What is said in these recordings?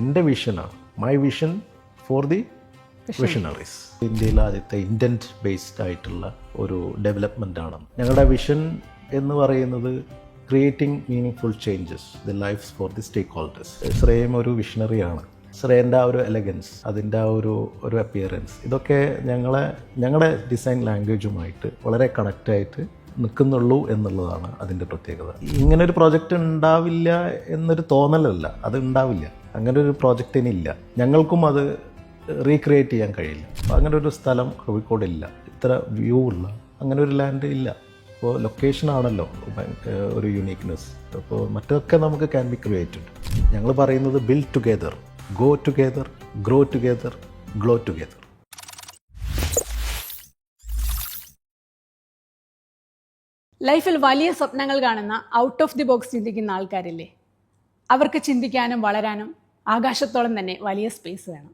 എൻ്റെ വിഷനാണ്, my vision for the visionaries. ഇന്ത്യയിലെ ആദ്യത്തെ ഇൻറ്റൻറ്റ് ബേസ്ഡ് ആയിട്ടുള്ള ഒരു ഡെവലപ്മെൻ്റ് ആണ് ഞങ്ങളുടെ വിഷൻ എന്ന് പറയുന്നത്. Creating meaningful changes the lives for the stakeholders. Shreyam ഒരു വിഷണറിയാണ്. ശ്രേയൻ്റെ ആ ഒരു എലഗൻസ്, അതിൻ്റെ ആ ഒരു അപ്പിയറൻസ്, ഇതൊക്കെ ഞങ്ങളുടെ ഡിസൈൻ ലാംഗ്വേജുമായിട്ട് വളരെ കണക്റ്റായിട്ട് നിൽക്കുന്നുള്ളൂ എന്നുള്ളതാണ് അതിൻ്റെ പ്രത്യേകത. ഇങ്ങനൊരു പ്രോജക്റ്റ് ഉണ്ടാവില്ല എന്നൊരു തോന്നലല്ല, അത് ഉണ്ടാവില്ല. അങ്ങനെ ഒരു പ്രോജക്റ്റ് ഇനിയില്ല, ഞങ്ങൾക്കും അത് റീക്രിയേറ്റ് ചെയ്യാൻ കഴിയില്ല. അപ്പോൾ അങ്ങനെ ഒരു സ്ഥലം കോഴിക്കോടില്ല, ഇത്ര വ്യൂ ഉള്ള അങ്ങനെ ഒരു ലാൻഡ് ഇല്ല. അപ്പോൾ ലൊക്കേഷനാണല്ലോ ഒരു യുണീക്നെസ്. അപ്പോൾ മറ്റൊക്കെ നമുക്ക് ക്യാൻ ബി ക്രിയേറ്റഡ്. ഞങ്ങൾ പറയുന്നത് build together, go together, grow together, glow together. ലൈഫിൽ വലിയ സ്വപ്നങ്ങൾ കാണുന്ന ഔട്ട് ഓഫ് ദി ബോക്സ് ചിന്തിക്കുന്ന ആൾക്കാരില്ലേ? അവർക്ക് ചിന്തിക്കാനും വളരാനും ആകാശത്തോളം തന്നെ വലിയ സ്പേസ് വേണം.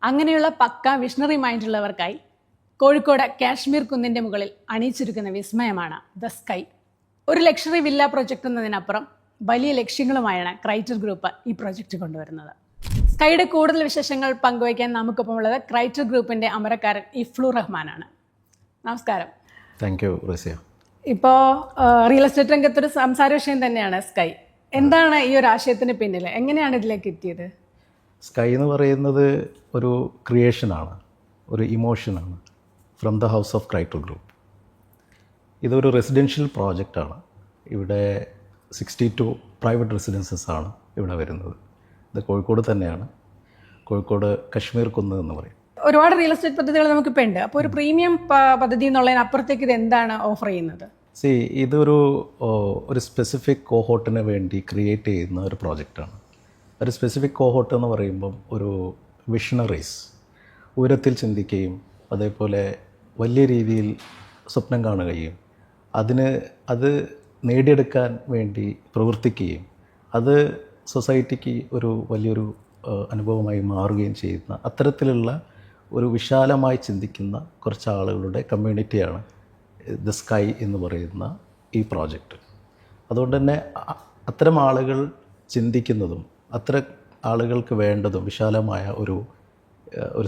അങ്ങനെയുള്ള പക്ക വിഷണറി മൈൻഡുള്ളവർക്കായി കോഴിക്കോട് കാശ്മീർ കുന്നിൻ്റെ മുകളിൽ അണിയിച്ചൊരുക്കുന്ന വിസ്മയമാണ് ദ സ്കൈ. ഒരു ലക്ഷറി വില്ല പ്രൊജക്റ്റ് എന്നതിനപ്പുറം വലിയ ലക്ഷ്യങ്ങളുമായാണ് ക്രൈറ്റർ ഗ്രൂപ്പ് ഈ പ്രൊജക്റ്റ് കൊണ്ടുവരുന്നത്. സ്കൈയുടെ കൂടുതൽ വിശേഷങ്ങൾ പങ്കുവയ്ക്കാൻ നമുക്കൊപ്പമുള്ളത് ക്രൈറ്റർ ഗ്രൂപ്പിൻ്റെ അമരക്കാരൻ ഇഫ്ലു റഹ്മാനാണ്. നമസ്കാരം. Thank you Razia. ഇപ്പോൾ റിയൽ എസ്റ്റേറ്റ് രംഗത്തൊരു സംസാര വിഷയം തന്നെയാണ് സ്കൈ. എന്താണ് ഈ ഒരു ആശയത്തിന് പിന്നിൽ? എങ്ങനെയാണ് ഇതിലേക്ക് എത്തിയത്? സ്കൈ എന്ന് പറയുന്നത് ഒരു ക്രിയേഷനാണ്, ഒരു ഇമോഷനാണ് from the house of Creator group. ഇതൊരു റെസിഡൻഷ്യൽ പ്രോജക്റ്റാണ്. ഇവിടെ 62 പ്രൈവറ്റ് റെസിഡൻസസ് ആണ് ഇവിടെ വരുന്നത്. ഇത് കോഴിക്കോട് തന്നെയാണ്, കോഴിക്കോട് കശ്മീർ കുന്ന് എന്ന് പറയും. ഒരുപാട് റിയൽ എസ്റ്റേറ്റ് പദ്ധതികൾ നമുക്കിപ്പോൾ ഉണ്ട്. അപ്പോൾ ഒരു പ്രീമിയം പദ്ധതി എന്നുള്ളതിനപ്പുറത്തേക്ക് ഇത് എന്താണ് ഓഫർ ചെയ്യുന്നത്? ഇതൊരു സ്പെസിഫിക് കോഹോട്ടിന് വേണ്ടി ക്രിയേറ്റ് ചെയ്യുന്ന ഒരു പ്രോജക്റ്റാണ്. ഒരു സ്പെസിഫിക് കോഹോട്ട് എന്ന് പറയുമ്പം ഒരു വിഷണറീസ്, ഉയരത്തിൽ ചിന്തിക്കുകയും അതേപോലെ വലിയ രീതിയിൽ സ്വപ്നം കാണുകയും അത് നേടിയെടുക്കാൻ വേണ്ടി പ്രവർത്തിക്കുകയും അത് സൊസൈറ്റിക്ക് ഒരു വലിയൊരു അനുഭവമായി മാറുകയും ചെയ്യുന്ന അത്തരത്തിലുള്ള ഒരു വിശാലമായി ചിന്തിക്കുന്ന കുറച്ച് ആളുകളുടെ കമ്മ്യൂണിറ്റിയാണ് ദ സ്കൈ എന്ന് പറയുന്ന ഈ പ്രോജക്റ്റ്. അതുകൊണ്ട് തന്നെ അത്തരം ആളുകൾ ചിന്തിക്കുന്നതും അത്തരം ആളുകൾക്ക് വേണ്ടതും വിശാലമായ ഒരു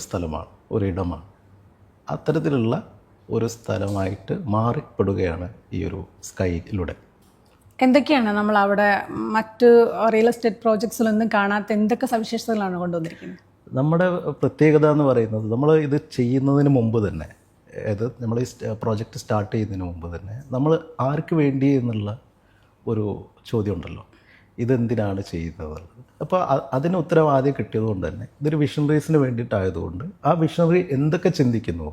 സ്ഥലമാണ്, ഒരിടമാണ്. അത്തരത്തിലുള്ള ഒരു സ്ഥലമായിട്ട് മാറിപ്പെടുകയാണ് ഈ ഒരു സ്കൈയിലൂടെ. എന്തൊക്കെയാണ് നമ്മൾ അവിടെ മറ്റ് റിയൽ എസ്റ്റേറ്റ് പ്രോജക്ട്സിലൊന്നും കാണാത്ത എന്തൊക്കെ സവിശേഷതകളാണ് കൊണ്ടുവന്നിരിക്കുന്നത്? നമ്മുടെ പ്രത്യേകത എന്ന് പറയുന്നത്, നമ്മൾ ഇത് ചെയ്യുന്നതിന് മുമ്പ് തന്നെ, നമ്മൾ ഈ പ്രോജക്റ്റ് സ്റ്റാർട്ട് ചെയ്യുന്നതിന് മുമ്പ് തന്നെ നമ്മൾ ആർക്ക് വേണ്ടി എന്നുള്ള ഒരു ചോദ്യം ഉണ്ടല്ലോ, ഇതെന്തിനാണ് ചെയ്യുന്നത്. അപ്പോൾ അതിന് ഉത്തരം ആദ്യം കിട്ടിയതുകൊണ്ട് തന്നെ ഇതൊരു വിഷണറീസിന് വേണ്ടിയിട്ടായതുകൊണ്ട് ആ വിഷണറി എന്തൊക്കെ ചിന്തിക്കുന്നു,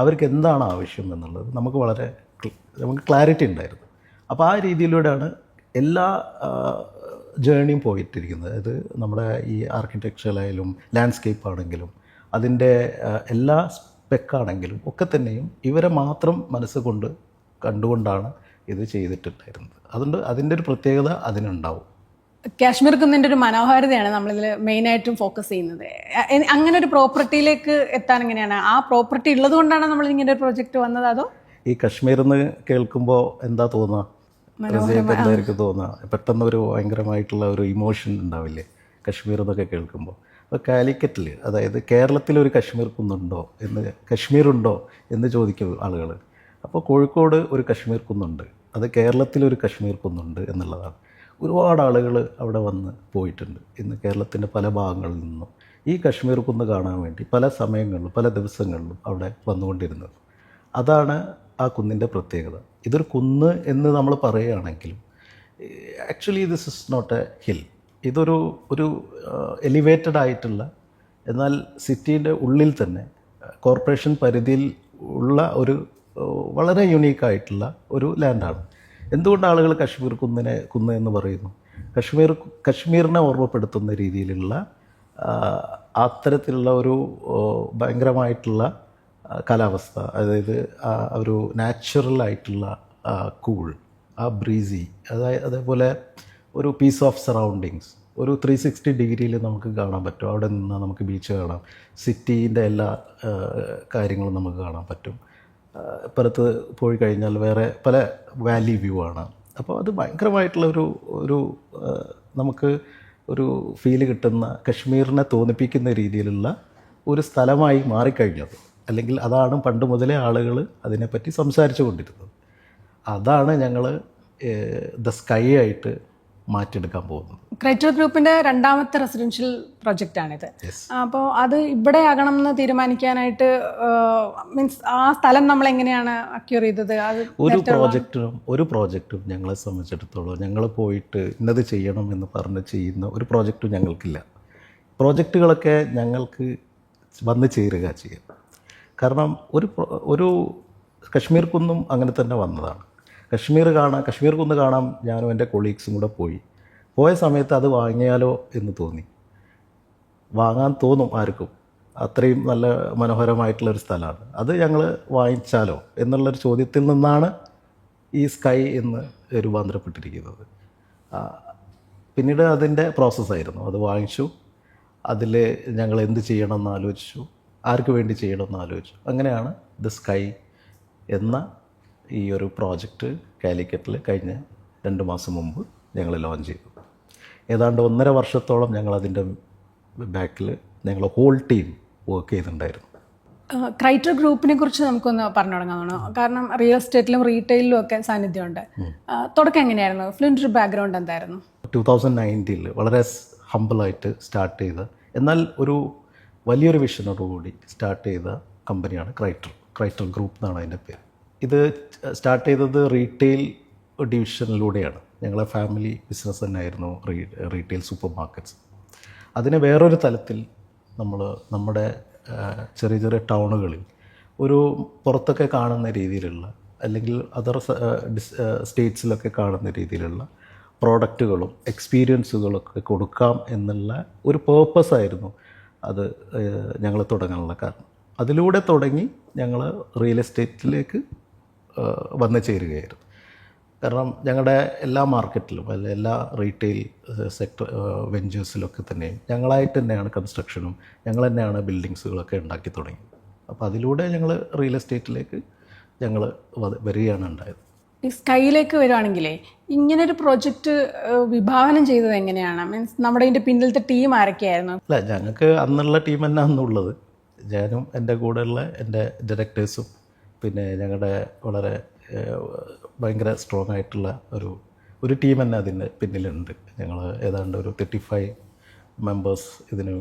അവർക്ക് എന്താണ് ആവശ്യം എന്നുള്ളത് നമുക്ക് ക്ലാരിറ്റി ഉണ്ടായിരുന്നു. അപ്പോൾ ആ രീതിയിലൂടെയാണ് എല്ലാ ജേണിയും പോയിട്ടിരിക്കുന്നത്. അത് നമ്മുടെ ഈ ആർക്കിടെക്ചറായാലും ലാൻഡ്സ്കേപ്പ് ആണെങ്കിലും അതിൻ്റെ എല്ലാ സ്പെക്കാണെങ്കിലും ഒക്കെ തന്നെയും ഇവരെ മാത്രം മനസ്സുകൊണ്ട് കണ്ടുകൊണ്ടാണ് ഇത് ചെയ്തിട്ടുണ്ടായിരുന്നത്. അതുകൊണ്ട് അതിൻ്റെ ഒരു പ്രത്യേകത അതിനുണ്ടാവും. കാശ്മീർ കുന്നിൻ്റെ ഒരു മനോഹാരിതയാണ് നമ്മളിതിൽ മെയിനായിട്ടും ഫോക്കസ് ചെയ്യുന്നത്. അങ്ങനെ ഒരു പ്രോപ്പർട്ടിയിലേക്ക് എത്താൻ എങ്ങനെയാണ്? ആ പ്രോപ്പർട്ടി ഉള്ളത് കൊണ്ടാണ് നമ്മൾ ഇങ്ങനെ ഒരു പ്രോജക്റ്റ് വന്നത്? അതോ ഈ കശ്മീർ എന്ന് കേൾക്കുമ്പോൾ എന്താ തോന്നുക? എന്തായിരിക്കും തോന്നുക? പെട്ടെന്ന് ഒരു ഭയങ്കരമായിട്ടുള്ള ഒരു ഇമോഷൻ ഉണ്ടാവില്ലേ കശ്മീർ എന്നൊക്കെ കേൾക്കുമ്പോൾ? അപ്പോൾ കാലിക്കറ്റിൽ, അതായത് കേരളത്തിലൊരു കശ്മീർ കുന്നുണ്ടോ കശ്മീരുണ്ടോ എന്ന് ചോദിക്കും ആളുകൾ. അപ്പോൾ കോഴിക്കോട് ഒരു കശ്മീർ കുന്നുണ്ട്, അത് കേരളത്തിലൊരു കശ്മീർ കുന്നുണ്ട് എന്നുള്ളതാണ്. ഒരുപാട് ആളുകൾ അവിടെ വന്ന് പോയിട്ടുണ്ട്. ഇന്ന് കേരളത്തിൻ്റെ പല ഭാഗങ്ങളിൽ നിന്നും ഈ കശ്മീർ കുന്ന് കാണാൻ വേണ്ടി പല സമയങ്ങളിലും പല ദിവസങ്ങളിലും അവിടെ വന്നുകൊണ്ടിരുന്നത്. അതാണ് ആ കുന്നിൻ്റെ പ്രത്യേകത. ഇതൊരു കുന്ന് എന്ന് നമ്മൾ പറയുകയാണെങ്കിലും actually this is not a hill. ഇതൊരു എലിവേറ്റഡ് ആയിട്ടുള്ള, എന്നാൽ സിറ്റീൻ്റെ ഉള്ളിൽ തന്നെ കോർപ്പറേഷൻ പരിധിയിൽ ഉള്ള ഒരു വളരെ യുണീക്കായിട്ടുള്ള ഒരു ലാൻഡാണ്. എന്തുകൊണ്ട് ആളുകൾ കശ്മീർ കുന്ന് എന്ന് പറയുന്നു? കശ്മീരിനെ ഓർമ്മപ്പെടുത്തുന്ന രീതിയിലുള്ള അത്തരത്തിലുള്ള ഒരു ഭയങ്കരമായിട്ടുള്ള കാലാവസ്ഥ, അതായത് ഒരു നാച്ചുറലായിട്ടുള്ള കൂൾ, ആ ബ്രീസി, അതേപോലെ ഒരു പീസ് ഓഫ് സറൗണ്ടിങ്സ്, ഒരു 360 ഡിഗ്രിയിൽ നമുക്ക് കാണാൻ പറ്റും. അവിടെ നിന്ന് നമുക്ക് ബീച്ച് കാണാം, സിറ്റീൻ്റെ എല്ലാ കാര്യങ്ങളും നമുക്ക് കാണാൻ പറ്റും. പുറത്ത് പോയി കഴിഞ്ഞാൽ വേറെ പല വാലി വ്യൂ ആണ്. അപ്പോൾ അത് ഭയങ്കരമായിട്ടുള്ള ഒരു നമുക്ക് ഒരു ഫീല് കിട്ടുന്ന, കശ്മീരിനെ തോന്നിപ്പിക്കുന്ന രീതിയിലുള്ള ഒരു സ്ഥലമായി മാറിക്കഴിഞ്ഞത്. അല്ലെങ്കിൽ അതാണ് പണ്ട് മുതലേ ആളുകൾ അതിനെപ്പറ്റി സംസാരിച്ചു കൊണ്ടിരുന്നത്. അതാണ് ഞങ്ങൾ ദ സ്കൈ ആയിട്ട് മാറ്റിയെടുക്കാൻ പോകുന്നത്. ക്രൈറ്റർ ഗ്രൂപ്പിന്റെ രണ്ടാമത്തെ റെസിഡൻഷ്യൽ പ്രൊജക്റ്റാണിത്. അപ്പോൾ അത് ഇവിടെ ആകണം എന്ന് തീരുമാനിക്കാനായിട്ട് മീൻസ് ആ സ്ഥലം നമ്മൾ എങ്ങനെയാണ് അക്യൂർ ചെയ്തത്? അത് ഒരു പ്രോജക്റ്റും ഞങ്ങളെ സംബന്ധിച്ചിടത്തോളം ഞങ്ങൾ പോയിട്ട് ഇന്നത് ചെയ്യണം എന്ന് പറഞ്ഞ് ചെയ്യുന്ന ഒരു പ്രോജക്റ്റും ഞങ്ങൾക്കില്ല. പ്രോജക്റ്റുകളൊക്കെ ഞങ്ങൾക്ക് വന്ന് ചേരുക ചെയ്യാം. കാരണം ഒരു കശ്മീർ കുന്നും അങ്ങനെ തന്നെ വന്നതാണ്. കശ്മീർ കുന്ന് കാണാൻ ഞാനും എൻ്റെ കൊളീഗ്സും കൂടെ പോയ സമയത്ത് അത് വാങ്ങിയാലോ എന്ന് തോന്നി. വാങ്ങാൻ തോന്നും ആർക്കും, അത്രയും നല്ല മനോഹരമായിട്ടുള്ളൊരു സ്ഥലമാണ്. അത് ഞങ്ങൾ വാങ്ങിച്ചാലോ എന്നുള്ളൊരു ചോദ്യത്തിൽ നിന്നാണ് ഈ സ്കൈ എന്ന് രൂപാന്തരപ്പെട്ടിരിക്കുന്നത്. പിന്നീട് അതിൻ്റെ പ്രോസസ്സായിരുന്നു. അത് വാങ്ങിച്ചു, അതിൽ ഞങ്ങൾ എന്ത് ചെയ്യണമെന്ന് ആലോചിച്ചു, ആർക്ക് വേണ്ടി ചെയ്യണമെന്ന് ആലോചിച്ചു. അങ്ങനെയാണ് ദ സ്കൈ എന്ന ഈ ഒരു പ്രോജക്റ്റ് കാലിക്കറ്റിൽ കഴിഞ്ഞ 2 മാസം മുമ്പ് ഞങ്ങൾ ലോഞ്ച് ചെയ്തു. ഏതാണ്ട് 1.5 വർഷത്തോളം ഞങ്ങളതിൻ്റെ ബാക്കിൽ ഞങ്ങൾ ഹോൾ ടീം വർക്ക് ചെയ്തിട്ടുണ്ടായിരുന്നു. ക്രൈറ്റർ ഗ്രൂപ്പിനെ കുറിച്ച് നമുക്കൊന്ന് പറഞ്ഞു തുടങ്ങാമെന്നോ? കാരണം റിയൽ എസ്റ്റേറ്റിലും റീറ്റെയിലും ഒക്കെ സാന്നിധ്യമുണ്ട്. തുടക്കം എങ്ങനെയായിരുന്നു? ഫ്ലുവൻ്റ് ബാക്ക്ഗ്രൗണ്ട് എന്തായിരുന്നു? 2019 വളരെ ഹമ്പിളായിട്ട് സ്റ്റാർട്ട് ചെയ്ത, എന്നാൽ ഒരു വലിയൊരു വിഷനോടുകൂടി സ്റ്റാർട്ട് ചെയ്ത കമ്പനിയാണ് ക്രൈറ്റർ ഗ്രൂപ്പ് എന്നാണ് അതിൻ്റെ പേര്. ഇത് സ്റ്റാർട്ട് ചെയ്തത് റീറ്റെയിൽ ഡിവിഷനിലൂടെയാണ്. ഞങ്ങളെ ഫാമിലി ബിസിനസ് തന്നെയായിരുന്നു റീറ്റെയിൽ സൂപ്പർ മാർക്കറ്റ്സ്. അതിനെ വേറൊരു തലത്തിൽ നമ്മുടെ ചെറിയ ചെറിയ ടൗണുകളിൽ ഒരു പുറത്തൊക്കെ കാണുന്ന രീതിയിലുള്ള, അല്ലെങ്കിൽ അതർ സ്റ്റേറ്റ്സിലൊക്കെ കാണുന്ന രീതിയിലുള്ള പ്രോഡക്റ്റുകളും എക്സ്പീരിയൻസുകളൊക്കെ കൊടുക്കാം എന്നുള്ള ഒരു പേർപ്പസായിരുന്നു അത് ഞങ്ങൾ തുടങ്ങാനുള്ള കാരണം. അതിലൂടെ തുടങ്ങി ഞങ്ങൾ റിയൽ എസ്റ്റേറ്റിലേക്ക് വന്നു ചേരുകയായിരുന്നു. കാരണം ഞങ്ങളുടെ എല്ലാ മാർക്കറ്റിലും എല്ലാ റീറ്റെയിൽ സെക്ടർ വെഞ്ചേഴ്സിലൊക്കെ തന്നെയും ഞങ്ങളായിട്ട് തന്നെയാണ് കൺസ്ട്രക്ഷനും ഞങ്ങൾ തന്നെയാണ് ബിൽഡിങ്സുകളൊക്കെ ഉണ്ടാക്കി തുടങ്ങി. അപ്പോൾ അതിലൂടെ ഞങ്ങൾ റിയൽ എസ്റ്റേറ്റിലേക്ക് ഞങ്ങൾ വരികയാണ് ഉണ്ടായത്. ഈ സ്കൈയിലേക്ക് വരുവാണെങ്കിലേ, ഇങ്ങനൊരു പ്രോജക്റ്റ് വിഭാവനം ചെയ്തത് എങ്ങനെയാണ്? മീൻസ് നമ്മുടെ ഇതിൻ്റെ പിന്നിലത്തെ ടീം ആരൊക്കെയായിരുന്നു? അല്ല, ഞങ്ങൾക്ക് അന്നുള്ള ടീം തന്നെ അന്നുള്ളത്. ഞാനും എൻ്റെ കൂടെയുള്ള എൻ്റെ ഡയറക്ടേഴ്സും പിന്നെ ഞങ്ങളുടെ വളരെ ഭയങ്കര സ്ട്രോങ് ആയിട്ടുള്ള ഒരു ടീം തന്നെ അതിൻ്റെ പിന്നിലുണ്ട്. ഞങ്ങൾ ഏതാണ്ട് ഒരു 35 മെമ്പേഴ്സ്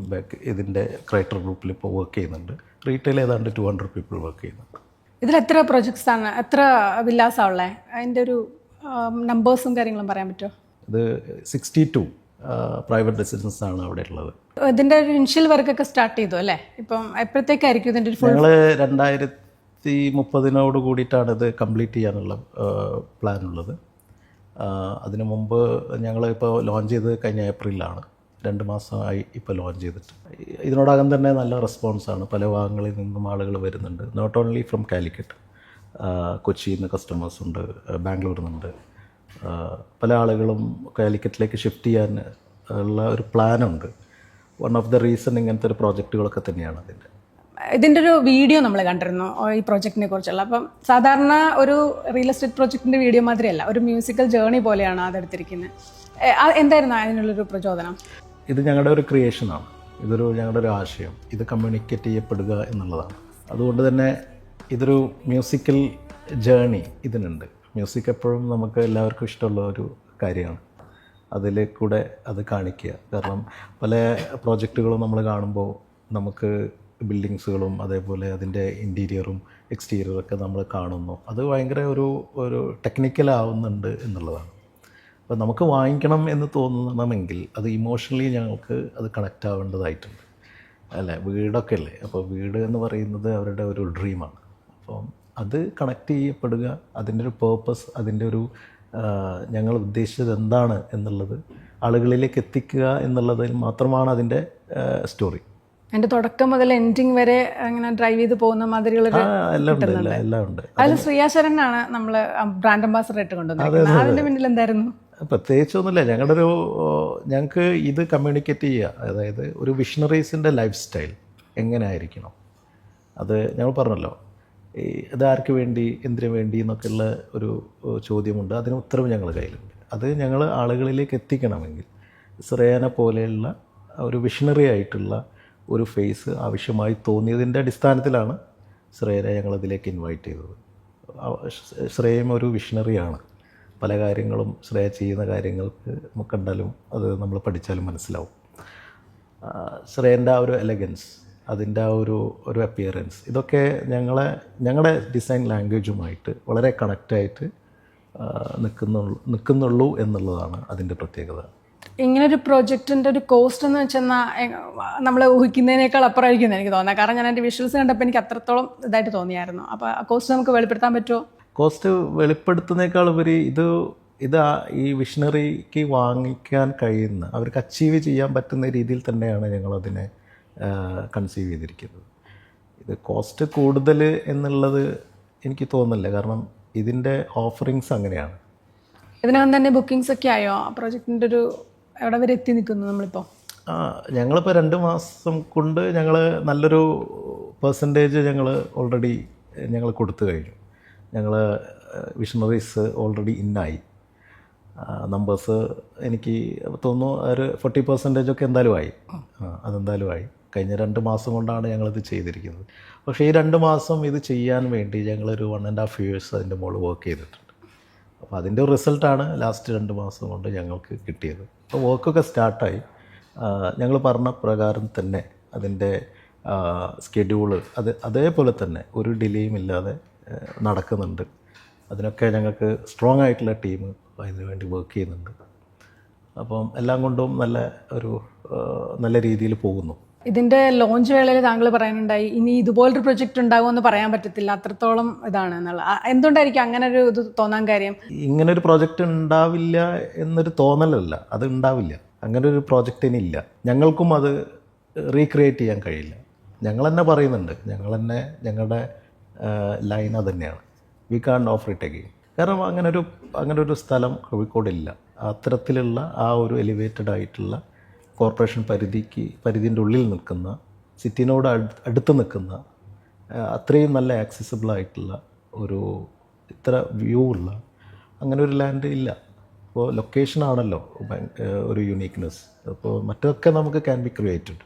ഇതിൻ്റെ ക്രൈറ്റർ ഗ്രൂപ്പിൽ ഇപ്പോൾ വർക്ക് ചെയ്യുന്നുണ്ട്. റീറ്റെയിൽ ഏതാണ്ട് 200 പീപ്പിൾ വർക്ക് ചെയ്യുന്നുണ്ട്. ഇതിൽ എത്ര പ്രൊജക്ട്സാണ്, എത്ര വില്ലാസാണ് ഉള്ളത്? അതിൻ്റെ ഒരു നമ്പേഴ്സും കാര്യങ്ങളും പറയാൻ പറ്റുമോ? ഇത് 62 പ്രൈവറ്റ് റെസിഡൻസ് ആണ് അവിടെ ഉള്ളത്. ഇതിൻ്റെ ഒരു ഇനിഷ്യൽ വർക്കൊക്കെ സ്റ്റാർട്ട് ചെയ്തു അല്ലേ? ഇപ്പം എപ്പോഴത്തേക്കായിരിക്കും ഇതിൻ്റെ ഒരു ഫുൾ? ഞങ്ങൾ 2030 കൂടിയിട്ടാണ് ഇത് കംപ്ലീറ്റ് ചെയ്യാനുള്ള പ്ലാനുള്ളത്. അതിനു മുമ്പ് ഞങ്ങളിപ്പോൾ ലോഞ്ച് ചെയ്ത് കഴിഞ്ഞ ഏപ്രിലാണ്. 2 മാസമായി ഇപ്പോൾ ലോഞ്ച് ചെയ്തിട്ട്. ഇതിനോടകം തന്നെ നല്ല റെസ്പോൺസാണ്. പല ഭാഗങ്ങളിൽ നിന്നും ആളുകൾ വരുന്നുണ്ട്. നോട്ട് ഓൺലി ഫ്രം കാലിക്കറ്റ്, കൊച്ചിയിൽ നിന്ന് കസ്റ്റമേഴ്സ് ഉണ്ട്, ബാംഗ്ലൂരിൽ നിന്നുണ്ട്. പല ആളുകളും കാലിക്കറ്റിലേക്ക് ഷിഫ്റ്റ് ചെയ്യാൻ ഉള്ള ഒരു പ്ലാനുണ്ട്. വൺ ഓഫ് ദ റീസൺ ഇങ്ങനത്തെ ഒരു പ്രോജക്റ്റുകളൊക്കെ തന്നെയാണ് ഇതിൻ്റെ ഒരു വീഡിയോ നമ്മൾ കണ്ടിരുന്നു ഈ പ്രോജക്റ്റിനെ കുറിച്ചുള്ള. അപ്പം സാധാരണ ഒരു റിയൽ എസ്റ്റേറ്റ് പ്രോജക്റ്റിൻ്റെ വീഡിയോ മാതിരിയല്ല, ഒരു മ്യൂസിക്കൽ ജേർണി പോലെയാണ് അതെടുത്തിരിക്കുന്നത്. എന്തായിരുന്നു അതിനുള്ളൊരു പ്രചോദനം? ഇത് ഞങ്ങളുടെ ഒരു ക്രിയേഷനാണ്. ഞങ്ങളുടെ ഒരു ആശയം. ഇത് കമ്മ്യൂണിക്കേറ്റ് ചെയ്യപ്പെടുക എന്നുള്ളതാണ്. അതുകൊണ്ട് തന്നെ ഇതൊരു മ്യൂസിക്കൽ ജേർണി ഇതിനുണ്ട്. മ്യൂസിക് എപ്പോഴും നമുക്ക് എല്ലാവർക്കും ഇഷ്ടമുള്ള ഒരു കാര്യമാണ്. അതിൽ കൂടെ അത് കാണിക്കുക. കാരണം പല പ്രോജക്റ്റുകളും നമ്മൾ കാണുമ്പോൾ നമുക്ക് ബിൽഡിങ്സുകളും അതേപോലെ അതിൻ്റെ ഇൻറ്റീരിയറും എക്സ്റ്റീരിയറൊക്കെ നമ്മൾ കാണുന്നു. അത് ഭയങ്കര ഒരു ടെക്നിക്കലാവുന്നുണ്ട് എന്നുള്ളതാണ്. അപ്പോൾ നമുക്ക് വാങ്ങിക്കണം എന്ന് തോന്നണമെങ്കിൽ അത് ഇമോഷണലി ഞങ്ങൾക്ക് അത് കണക്റ്റ് ആവേണ്ടതായിട്ടുണ്ട് അല്ലേ? വീടൊക്കെ അല്ലേ? അപ്പോൾ വീട് എന്ന് പറയുന്നത് അവരുടെ ഒരു ഡ്രീമാണ്. അപ്പം അത് കണക്റ്റ് ചെയ്യപ്പെടുക, അതിൻ്റെ ഒരു പേർപ്പസ്, അതിൻ്റെ ഒരു ഞങ്ങൾ ഉദ്ദേശിച്ചത് എന്താണ് എന്നുള്ളത് ആളുകളിലേക്ക് എത്തിക്കുക എന്നുള്ളതിൽ മാത്രമാണ് അതിൻ്റെ സ്റ്റോറി. അതിൻ്റെ തുടക്കം മുതൽ എൻഡിങ് വരെ അങ്ങനെ ഡ്രൈവ് ചെയ്ത് പോകുന്ന മാതിരികളൊരു എല്ലാം ഉണ്ട്. അതിൽ ശ്രീയാശരനാണ് നമ്മൾ ബ്രാൻഡ് അംബാസഡർ ആയിട്ട് കൊണ്ടുവന്നത്. അതിൻ്റെ പിന്നിൽ എന്തായിരുന്നു? പ്രത്യേകിച്ചൊന്നുമില്ല. ഞങ്ങൾക്ക് ഇത് കമ്മ്യൂണിക്കേറ്റ് ചെയ്യുക. അതായത് ഒരു വിഷണറീസിൻ്റെ ലൈഫ് സ്റ്റൈൽ എങ്ങനെ ആയിരിക്കണം, അത് ഞങ്ങൾ പറഞ്ഞല്ലോ. ഇത് ആർക്ക് വേണ്ടി, എന്തിനു വേണ്ടി എന്നൊക്കെയുള്ള ഒരു ചോദ്യമുണ്ട്. അതിന് ഉത്തരവ് ഞങ്ങളുടെ കയ്യിലുണ്ട്. അത് ഞങ്ങൾ ആളുകളിലേക്ക് എത്തിക്കണമെങ്കിൽ ശ്രേയനെ പോലെയുള്ള ഒരു വിഷണറി ആയിട്ടുള്ള ഒരു ഫേസ് ആവശ്യമായി തോന്നിയതിൻ്റെ അടിസ്ഥാനത്തിലാണ് ശ്രേയനെ ഞങ്ങളതിലേക്ക് ഇൻവൈറ്റ് ചെയ്തത്. ശ്രേയം ഒരു വിഷണറിയാണ്. പല കാര്യങ്ങളും ശ്രേയ ചെയ്യുന്ന കാര്യങ്ങൾക്ക് നമുക്ക് കണ്ടാലും അത് നമ്മൾ പഠിച്ചാലും മനസ്സിലാവും. ശ്രേയൻ്റെ ആ ഒരു എലഗൻസ്, അതിൻ്റെ ആ ഒരു അപ്പിയറൻസ്, ഇതൊക്കെ ഞങ്ങളുടെ ഡിസൈൻ ലാംഗ്വേജുമായിട്ട് വളരെ കണക്റ്റായിട്ട് നിൽക്കുന്നുള്ളൂ എന്നുള്ളതാണ് അതിൻ്റെ പ്രത്യേകത. ഇങ്ങനൊരു പ്രോജക്റ്റിൻ്റെ ഒരു കോസ്റ്റ് എന്ന് വെച്ചാൽ നമ്മൾ ഊഹിക്കുന്നതിനേക്കാൾ അപ്പുറമായിരിക്കും എനിക്ക് തോന്നുന്നത്. കാരണം ഞാൻ എൻ്റെ വിഷ്വൽസ് കണ്ടപ്പോൾ എനിക്ക് അത്രത്തോളം ഇതായിട്ട് തോന്നിയായിരുന്നു. അപ്പോൾ ആ കോസ്റ്റ് നമുക്ക് വെളിപ്പെടുത്താൻ പറ്റുമോ? കോസ്റ്റ് വെളിപ്പെടുത്തുന്നതിനേക്കാൾ ഉപരി ഇത് ഈ വിഷണറിക്ക് വാങ്ങിക്കാൻ കഴിയുന്ന, അവർക്ക് അച്ചീവ് ചെയ്യാൻ പറ്റുന്ന രീതിയിൽ തന്നെയാണ് ഞങ്ങളതിനെ കൺസീവ് ചെയ്തിരിക്കുന്നത്. ഇത് കോസ്റ്റ് കൂടുതൽ എന്നുള്ളത് എനിക്ക് തോന്നുന്നില്ല. കാരണം ഇതിൻ്റെ ഓഫറിങ്സ് അങ്ങനെയാണ്. ഇതിനകം തന്നെ ബുക്കിങ്സ് ഒക്കെ ആയോ? ആ പ്രോജക്റ്റിൻ്റെ ഒരു എവിടെ വരെ എത്തി നിൽക്കുന്നു നമ്മളിപ്പോൾ? ഞങ്ങളിപ്പോൾ 2 മാസം കൊണ്ട് ഞങ്ങൾ നല്ലൊരു പെർസെൻറ്റേജ് ഓൾറെഡി ഞങ്ങൾ കൊടുത്തു കഴിഞ്ഞു. ഞങ്ങൾ വിഷണറീസ് ഓൾറെഡി ഇന്നായി. നമ്പേഴ്സ് എനിക്ക് തോന്നുന്നു ഒരു 40% ഒക്കെ എന്തായാലും ആയി. അതെന്തായാലും ആയി. കഴിഞ്ഞ 2 മാസം കൊണ്ടാണ് ഞങ്ങളിത് ചെയ്തിരിക്കുന്നത്. പക്ഷേ ഈ 2 മാസം ഇത് ചെയ്യാൻ വേണ്ടി ഞങ്ങളൊരു 1.5 years അതിൻ്റെ മുകളിൽ വർക്ക് ചെയ്തിട്ടുണ്ട്. അപ്പോൾ അതിൻ്റെ ഒരു റിസൾട്ടാണ് ലാസ്റ്റ് 2 മാസം കൊണ്ട് ഞങ്ങൾക്ക് കിട്ടിയത്. അപ്പോൾ വർക്കൊക്കെ സ്റ്റാർട്ടായി. ഞങ്ങൾ പറഞ്ഞ പ്രകാരം തന്നെ അതിൻ്റെ സ്കെഡ്യൂള് അതേപോലെ തന്നെ ഒരു ഡിലേയും ഇല്ലാതെ നടക്കുന്നുണ്ട്. അതിനൊക്കെ ഞങ്ങൾക്ക് സ്ട്രോങ് ആയിട്ടുള്ള ടീം അതിനു വേണ്ടി വർക്ക് ചെയ്യുന്നുണ്ട്. അപ്പം എല്ലാം കൊണ്ടും നല്ല രീതിയിൽ പോകുന്നു. ഇതിൻ്റെ ലോഞ്ച് വേളയിൽ താങ്കൾ പറയാനുണ്ടായി ഇനി ഇതുപോലൊരു പ്രൊജക്റ്റ് ഉണ്ടാകുമെന്ന് പറയാൻ പറ്റത്തില്ല, അത്രത്തോളം ഇതാണ് എന്നുള്ള. എന്തുകൊണ്ടായിരിക്കും അങ്ങനെ ഒരു ഇത് തോന്നാൻ കാര്യം? ഇങ്ങനൊരു പ്രോജക്റ്റ് ഉണ്ടാവില്ല എന്നൊരു തോന്നലല്ല, അത് ഉണ്ടാവില്ല. അങ്ങനെ ഒരു പ്രോജക്റ്റ് ഇനി ഇല്ല. ഞങ്ങൾക്കും അത് റീക്രിയേറ്റ് ചെയ്യാൻ കഴിയില്ല. ഞങ്ങൾ തന്നെ പറയുന്നുണ്ട്, ഞങ്ങളുടെ ലൈൻ അത് തന്നെയാണ്, we can offer it again. കാരണം അങ്ങനൊരു സ്ഥലം കോഴിക്കോടില്ല. അത്തരത്തിലുള്ള ആ ഒരു എലിവേറ്റഡ് ആയിട്ടുള്ള കോർപ്പറേഷൻ പരിധിൻ്റെ ഉള്ളിൽ നിൽക്കുന്ന, സിറ്റിനോട് അടുത്ത് നിൽക്കുന്ന, അത്രയും നല്ല ആക്സസിബിൾ ആയിട്ടുള്ള ഇത്ര വ്യൂ ഉള്ള അങ്ങനെ ഒരു ലാൻഡ് ഇല്ല. അപ്പോൾ ലൊക്കേഷനാണല്ലോ ഒരു യുണീക്ക്നെസ്. അപ്പോൾ മറ്റൊക്കെ നമുക്ക് ക്യാൻ ബി ക്രിയേറ്റഡ്.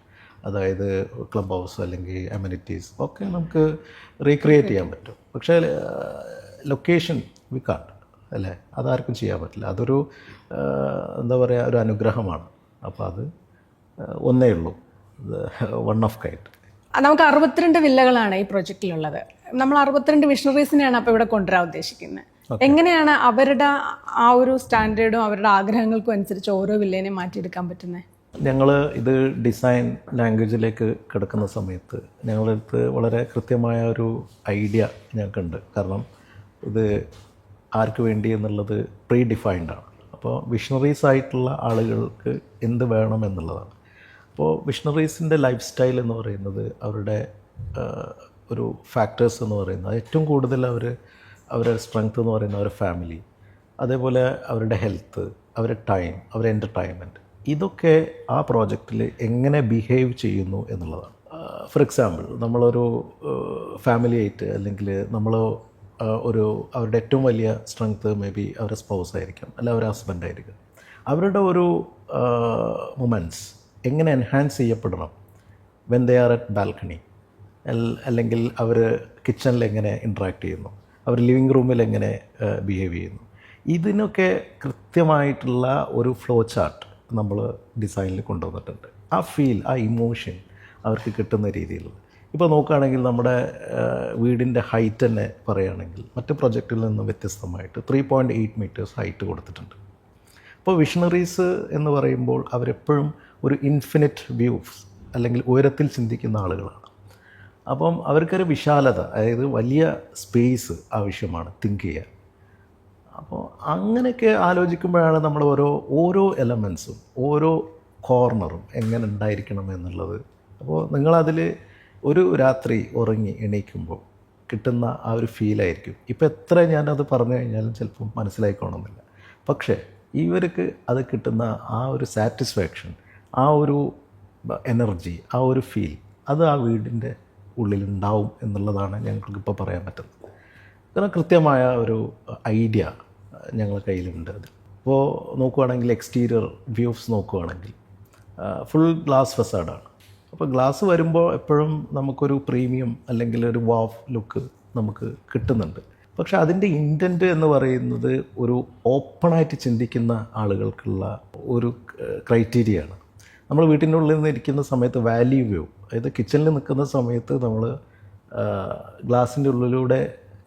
അതായത് ക്ലബ് ഹൗസ് അല്ലെങ്കിൽ അമ്യൂണിറ്റീസ് ഒക്കെ നമുക്ക് റീക്രിയേറ്റ് ചെയ്യാൻ പറ്റും. പക്ഷേ ലൊക്കേഷൻ വി കാണ്ട്, അല്ലേ? അതാർക്കും ചെയ്യാൻ പറ്റില്ല. അതൊരു എന്താ പറയുക, ഒരു അനുഗ്രഹമാണ്. അപ്പോൾ അത് ഒന്നേ ഉള്ളൂ, വൺ ഓഫ് കൈൻഡ്. നമുക്ക് 62 വില്ലകളാണ് ഈ പ്രൊജക്റ്റിലുള്ളത്. നമ്മൾ 62 വിഷണറീസിനെയാണ് അപ്പോൾ ഇവിടെ കൊണ്ടുവരാൻ ഉദ്ദേശിക്കുന്നത്. എങ്ങനെയാണ് അവരുടെ ആ ഒരു സ്റ്റാൻഡേർഡും അവരുടെ ആഗ്രഹങ്ങൾക്കും അനുസരിച്ച് ഓരോ വില്ലേനെയും മാറ്റിയെടുക്കാൻ പറ്റുന്നത്? ഞങ്ങൾ ഇത് ഡിസൈൻ ലാംഗ്വേജിലേക്ക് കിടക്കുന്ന സമയത്ത് ഞങ്ങളുടെ അടുത്ത് വളരെ കൃത്യമായ ഒരു ഐഡിയ ഞങ്ങൾക്കുണ്ട്. കാരണം ഇത് ആർക്ക് വേണ്ടി എന്നുള്ളത് പ്രീ ഡിഫൈൻഡാണ്. അപ്പോൾ വിഷണറീസ് ആയിട്ടുള്ള ആളുകൾക്ക് എന്ത് വേണം എന്നുള്ളതാണ്. അപ്പോൾ വിഷണറീസിൻ്റെ ലൈഫ് സ്റ്റൈൽ എന്ന് പറയുന്നത്, അവരുടെ ഒരു ഫാക്ടേഴ്സ് എന്ന് പറയുന്നത്, ഏറ്റവും കൂടുതൽ അവരുടെ സ്ട്രെങ്ത് എന്ന് പറയുന്നത് അവരുടെ ഫാമിലി, അതേപോലെ അവരുടെ ഹെൽത്ത്, അവരുടെ ടൈം, അവരുടെ എൻ്റർടൈൻമെൻറ്റ്, ഇതൊക്കെ ആ പ്രോജക്റ്റിൽ എങ്ങനെ ബിഹേവ് ചെയ്യുന്നു എന്നുള്ളതാണ്. ഫോർ എക്സാമ്പിൾ, നമ്മളൊരു ഫാമിലി ആയിട്ട്, അല്ലെങ്കിൽ അവരുടെ ഏറ്റവും വലിയ സ്ട്രെങ്ത് മേ ബി അവരുടെ സ്പൗസ് ആയിരിക്കാം, അല്ല അവരുടെ ഹസ്ബൻഡ് ആയിരിക്കും. അവരുടെ ഒരു മൊമെൻറ്റ്സ് എങ്ങനെ എൻഹാൻസ് ചെയ്യപ്പെടണം, when they are at balcony, അല്ലെങ്കിൽ അവർ കിച്ചണിൽ എങ്ങനെ ഇൻട്രാക്ട് ചെയ്യുന്നു, അവർ ലിവിങ് റൂമിൽ എങ്ങനെ ബിഹേവ് ചെയ്യുന്നു, ഇതിനൊക്കെ കൃത്യമായിട്ടുള്ള ഒരു ഫ്ലോ ചാർട്ട് നമ്മൾ ഡിസൈനിൽ കൊണ്ടുവന്നിട്ടുണ്ട്. ആ ഫീൽ, ആ ഇമോഷൻ അവർക്ക് കിട്ടുന്ന രീതിയിൽ. ഇപ്പോൾ നോക്കുകയാണെങ്കിൽ നമ്മുടെ വീടിൻ്റെ ഹൈറ്റ് തന്നെ പറയുകയാണെങ്കിൽ മറ്റ് പ്രൊജക്റ്റിൽ നിന്ന് വ്യത്യസ്തമായിട്ട് 3.8 meters ഹൈറ്റ് കൊടുത്തിട്ടുണ്ട്. അപ്പോൾ വിഷണറീസ് എന്ന് പറയുമ്പോൾ അവരെപ്പോഴും ഒരു ഇൻഫിനിറ്റ് വ്യൂസ് അല്ലെങ്കിൽ ഉയരത്തിൽ ചിന്തിക്കുന്ന ആളുകളാണ്. അപ്പം അവർക്കൊരു വിശാലത, അതായത് വലിയ സ്പേസ് ആവശ്യമാണ് തിങ്ക് ചെയ്യാൻ. അപ്പോൾ അങ്ങനെയൊക്കെ ആലോചിക്കുമ്പോഴാണ് നമ്മൾ ഓരോ എലമെൻസും ഓരോ കോർണറും എങ്ങനെ ഉണ്ടായിരിക്കണം എന്നുള്ളത്. അപ്പോൾ നിങ്ങളതിൽ ഒരു രാത്രി ഉറങ്ങി എണീക്കുമ്പോൾ കിട്ടുന്ന ആ ഒരു ഫീലായിരിക്കും. ഇപ്പോൾ എത്ര ഞാനത് പറഞ്ഞു കഴിഞ്ഞാലും ചിലപ്പം മനസ്സിലായിക്കോണമെന്നില്ല. പക്ഷേ ഇവർക്ക് അത് കിട്ടുന്ന ആ ഒരു സാറ്റിസ്ഫാക്ഷൻ, ആ ഒരു എനർജി, ആ ഒരു ഫീൽ, അത് ആ വീടിൻ്റെ ഉള്ളിലുണ്ടാവും എന്നുള്ളതാണ് ഞങ്ങൾക്കിപ്പോൾ പറയാൻ പറ്റുന്നത്. കാരണം കൃത്യമായ ഒരു ഐഡിയ ഞങ്ങളുടെ കയ്യിലുണ്ട്. അത് ഇപ്പോൾ നോക്കുകയാണെങ്കിൽ എക്സ്റ്റീരിയർ വ്യൂസ് നോക്കുകയാണെങ്കിൽ ഫുൾ ഗ്ലാസ് ഫസാഡാണ്. അപ്പോൾ ഗ്ലാസ് വരുമ്പോൾ എപ്പോഴും നമുക്കൊരു പ്രീമിയം അല്ലെങ്കിൽ ഒരു വാവ് ലുക്ക് നമുക്ക് കിട്ടുന്നുണ്ട്. പക്ഷേ അതിൻ്റെ ഇൻറ്റൻറ്റ് എന്ന് പറയുന്നത് ഒരു ഓപ്പണായിട്ട് ചിന്തിക്കുന്ന ആളുകൾക്കുള്ള ഒരു ക്രൈറ്റീരിയയാണ്. നമ്മൾ വീട്ടിൻ്റെ ഉള്ളിൽ നിന്ന് ഇരിക്കുന്ന സമയത്ത് വാലി വ്യൂ, അതായത് കിച്ചണിൽ നിൽക്കുന്ന സമയത്ത് നമ്മൾ ഗ്ലാസിൻ്റെ ഉള്ളിലൂടെ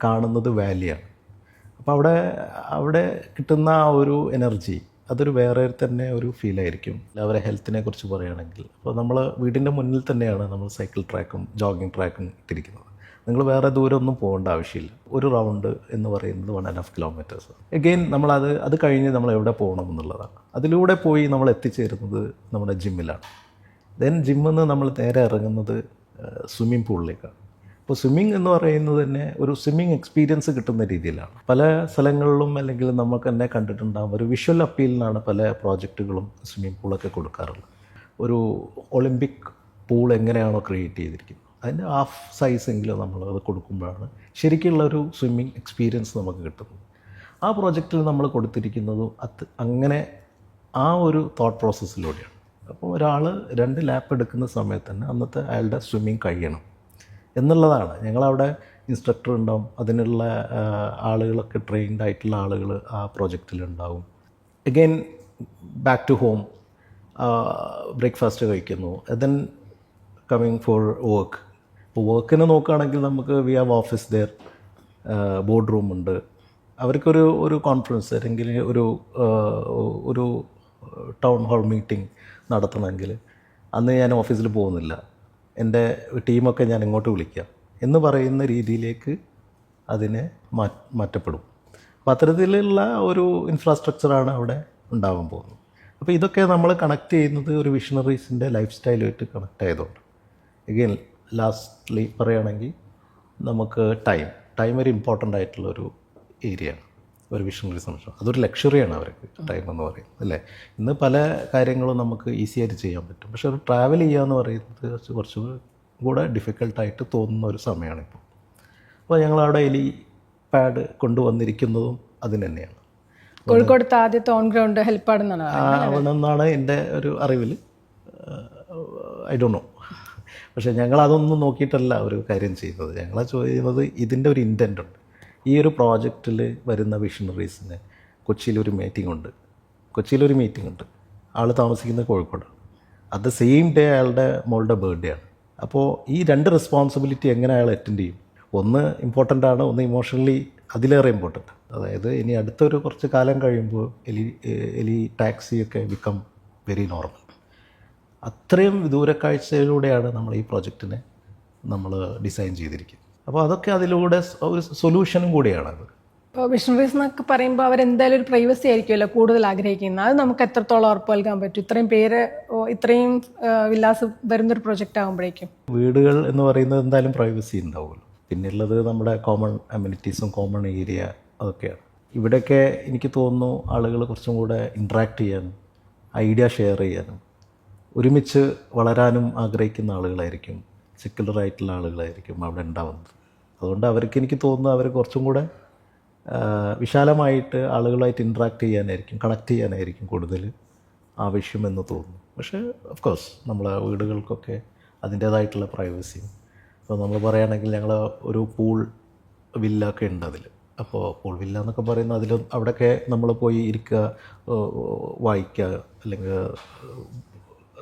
കാണുന്നത് വാലിയാണ്. അപ്പോൾ അവിടെ കിട്ടുന്ന ആ ഒരു എനർജി അതൊരു വേറെ തന്നെ ഒരു ഫീലായിരിക്കും. അവരെ ഹെൽത്തിനെ കുറിച്ച് പറയുകയാണെങ്കിൽ, അപ്പോൾ നമ്മൾ വീടിൻ്റെ മുന്നിൽ തന്നെയാണ് നമ്മൾ സൈക്കിൾ ട്രാക്കും ജോഗിങ് ട്രാക്കും ഇട്ടിരിക്കുന്നത്. നിങ്ങൾ വേറെ ദൂരമൊന്നും പോകേണ്ട ആവശ്യമില്ല. ഒരു റൗണ്ട് എന്ന് പറയുന്നത് 1.5 കിലോമീറ്റേഴ്സ്. എഗെയിൻ അത് കഴിഞ്ഞ് നമ്മൾ എവിടെ പോകണം എന്നുള്ളതാണ്. അതിലൂടെ പോയി നമ്മൾ എത്തിച്ചേരുന്നത് നമ്മുടെ ജിമ്മിലാണ്. ദെൻ ജിമ്മിൽ നിന്ന് നമ്മൾ നേരെ ഇറങ്ങുന്നത് സ്വിമ്മിംഗ് പൂളിലേക്കാണ്. അപ്പോൾ സ്വിമ്മിങ് എന്ന് പറയുന്നത് തന്നെ ഒരു സ്വിമ്മിങ് എക്സ്പീരിയൻസ് കിട്ടുന്ന രീതിയിലാണ്. പല സ്ഥലങ്ങളിലും അല്ലെങ്കിൽ നമുക്ക് തന്നെ കണ്ടിട്ടുണ്ടാകും, ഒരു വിഷ്വൽ അപ്പീലിനാണ് പല പ്രോജക്റ്റുകളും സ്വിമ്മിംഗ് പൂളൊക്കെ കൊടുക്കാറുള്ളത്. ഒരു ഒളിമ്പിക് പൂൾ എങ്ങനെയാണോ ക്രിയേറ്റ് ചെയ്തിരിക്കുന്നത് അതിൻ്റെ ഹാഫ് സൈസെങ്കിലും നമ്മളത് കൊടുക്കുമ്പോഴാണ് ശരിക്കുള്ള ഒരു സ്വിമ്മിങ് എക്സ്പീരിയൻസ് നമുക്ക് കിട്ടുന്നത്. ആ പ്രോജക്റ്റിൽ നമ്മൾ കൊടുത്തിരിക്കുന്നതും അങ്ങനെ ആ ഒരു തോട്ട് പ്രോസസ്സിലൂടെയാണ്. അപ്പോൾ ഒരാൾ 2 ലാപ്പ് എടുക്കുന്ന സമയത്ത് തന്നെ അന്നത്തെ അയാളുടെ സ്വിമ്മിങ് കഴിയണം എന്നുള്ളതാണ്. ഞങ്ങളവിടെ ഇൻസ്ട്രക്ടർ ഉണ്ടാവും, അതിനുള്ള ആളുകളൊക്കെ ട്രെയിൻഡ് ആയിട്ടുള്ള ആളുകൾ ആ പ്രോജക്റ്റിലുണ്ടാവും. Again back to home, breakfast കഴിക്കുന്നു, ദെൻ കമ്മിങ് ഫോർ വർക്ക്. ഇപ്പോൾ വർക്കിന് നോക്കുകയാണെങ്കിൽ നമുക്ക് we have office there, board റൂമുണ്ട്. അവർക്കൊരു കോൺഫറൻസ് അല്ലെങ്കിൽ ഒരു ടൗൺ ഹാൾ മീറ്റിംഗ് നടത്തണമെങ്കിൽ അന്ന് ഞാൻ ഓഫീസിൽ പോകുന്നില്ല, എൻ്റെ ടീമൊക്കെ ഞാൻ ഇങ്ങോട്ട് വിളിക്കാം എന്ന് പറയുന്ന രീതിയിലേക്ക് അതിനെ മാറ്റപ്പെടും. അപ്പോൾ അത്തരത്തിലുള്ള ഒരു ഇൻഫ്രാസ്ട്രക്ചറാണ് അവിടെ ഉണ്ടാകാൻ പോകുന്നത്. അപ്പോൾ ഇതൊക്കെ നമ്മൾ കണക്ട് ചെയ്യുന്നത് ഒരു വിഷണറീസിൻ്റെ ലൈഫ് സ്റ്റൈലുമായിട്ട് കണക്ട് ആയതുകൊണ്ട്. എഗെയിൻ ലാസ്റ്റ്ലി പറയുകയാണെങ്കിൽ നമുക്ക് ടൈം ഒരു ഇമ്പോർട്ടൻ്റ് ആയിട്ടുള്ളൊരു ഏരിയയാണ് ഒരു വിഷണറി സംബന്ധിച്ച്. അതൊരു ലക്ഷറിയാണ് അവർക്ക് ടൈം എന്ന് പറയുന്നത്, അല്ലേ? ഇന്ന് പല കാര്യങ്ങളും നമുക്ക് ഈസി ആയിട്ട് ചെയ്യാൻ പറ്റും, പക്ഷേ ഒരു ട്രാവൽ ചെയ്യുക എന്ന് പറയുന്നത് കുറച്ച് കൂടെ ഡിഫിക്കൽട്ടായിട്ട് തോന്നുന്ന ഒരു സമയമാണിപ്പോൾ. അപ്പോൾ ഞങ്ങളവിടെ എലി പാഡ് കൊണ്ടുവന്നിരിക്കുന്നതും അതിന് തന്നെയാണ്. കോഴിക്കോടത്തെ ആദ്യത്തെ ഓൺ ഗ്രൗണ്ട് ഹെൽപ്പാടെന്നാണ് എൻ്റെ ഒരു അറിവിൽ. I don't know. പക്ഷേ ഞങ്ങളതൊന്നും നോക്കിയിട്ടല്ല ഒരു കാര്യം ചെയ്യുന്നത്. ഞങ്ങൾ ചെയ്യുന്നത് ഇതിൻ്റെ ഒരു ഇൻറ്റൻ്റ് ഉണ്ട്. ഈ ഒരു പ്രോജക്റ്റിൽ വരുന്ന വിഷണറീസിന് കൊച്ചിയിലൊരു മീറ്റിംഗ് ഉണ്ട്. ആൾ താമസിക്കുന്നത് Kozhikode. At the same day അയാളുടെ മോളുടെ ബർത്ത്ഡേ ആണ്. അപ്പോൾ ഈ 2 റെസ്പോൺസിബിലിറ്റി എങ്ങനെ അയാൾ അറ്റൻഡ് ചെയ്യും? ഒന്ന് ഇമ്പോർട്ടൻ്റ് ആണ്, ഒന്ന് ഇമോഷണലി അതിലേറെ ഇമ്പോർട്ടൻ്റ്. അതായത് ഇനി അടുത്തൊരു കുറച്ച് കാലം കഴിയുമ്പോൾ എലി ടാക്സിയൊക്കെ ബിക്കം വെരി നോർമൽ. അത്രയും ദൂരക്കാഴ്ചയിലൂടെയാണ് നമ്മൾ ഈ പ്രോജക്റ്റിനെ നമ്മൾ ഡിസൈൻ ചെയ്തിരിക്കുന്നത്. അപ്പോൾ അതൊക്കെ അതിലൂടെ ഒരു സൊല്യൂഷനും കൂടിയാണത്. ഇപ്പോൾ വിഷണറീസ് എന്നൊക്കെ പറയുമ്പോൾ അവരെന്തായാലും ഒരു പ്രൈവസി ആയിരിക്കുമല്ലോ കൂടുതൽ ആഗ്രഹിക്കുന്നത്. അത് നമുക്ക് എത്രത്തോളം ഉറപ്പ് നൽകാൻ പറ്റും? ഇത്രയും പേര് ഇത്രയും വില്ലാസ് വരുന്നൊരു പ്രൊജക്റ്റ് ആകുമ്പോഴേക്കും വീടുകൾ എന്ന് പറയുന്നത് എന്തായാലും പ്രൈവസി ഉണ്ടാവുമല്ലോ. പിന്നെയുള്ളത് നമ്മുടെ കോമൺ അമ്യൂണിറ്റീസും കോമൺ ഏരിയ അതൊക്കെയാണ്. ഇവിടെയൊക്കെ എനിക്ക് തോന്നുന്നു ആളുകൾ കുറച്ചും കൂടെ ഇൻട്രാക്ട് ചെയ്യാനും ഐഡിയ ഷെയർ ചെയ്യാനും ഒരുമിച്ച് വളരാനും ആഗ്രഹിക്കുന്ന ആളുകളായിരിക്കും, സെക്യുലറായിട്ടുള്ള ആളുകളായിരിക്കും അവിടെ ഉണ്ടാവുന്നത്. അതുകൊണ്ട് അവർക്ക് എനിക്ക് തോന്നുന്നു അവർ കുറച്ചും കൂടെ വിശാലമായിട്ട് ആളുകളായിട്ട് ഇൻട്രാക്ട് ചെയ്യാനായിരിക്കും, കണക്ട് ചെയ്യാനായിരിക്കും കൂടുതൽ ആവശ്യമെന്ന് തോന്നുന്നു. പക്ഷേ ഓഫ് കോഴ്സ് നമ്മളെ വീടുകൾക്കൊക്കെ അതിൻ്റേതായിട്ടുള്ള പ്രൈവസിയും. ഇപ്പോൾ നമ്മൾ പറയുകയാണെങ്കിൽ ഞങ്ങൾ ഒരു പൂൾ വില്ല ഒക്കെ ഉണ്ട് അതിൽ. അപ്പോൾ പൂൾ വില്ല എന്നൊക്കെ പറയുന്നത് അതിൽ അവിടെയൊക്കെ നമ്മൾ പോയി ഇരിക്കുക, വായിക്കുക, അല്ലെങ്കിൽ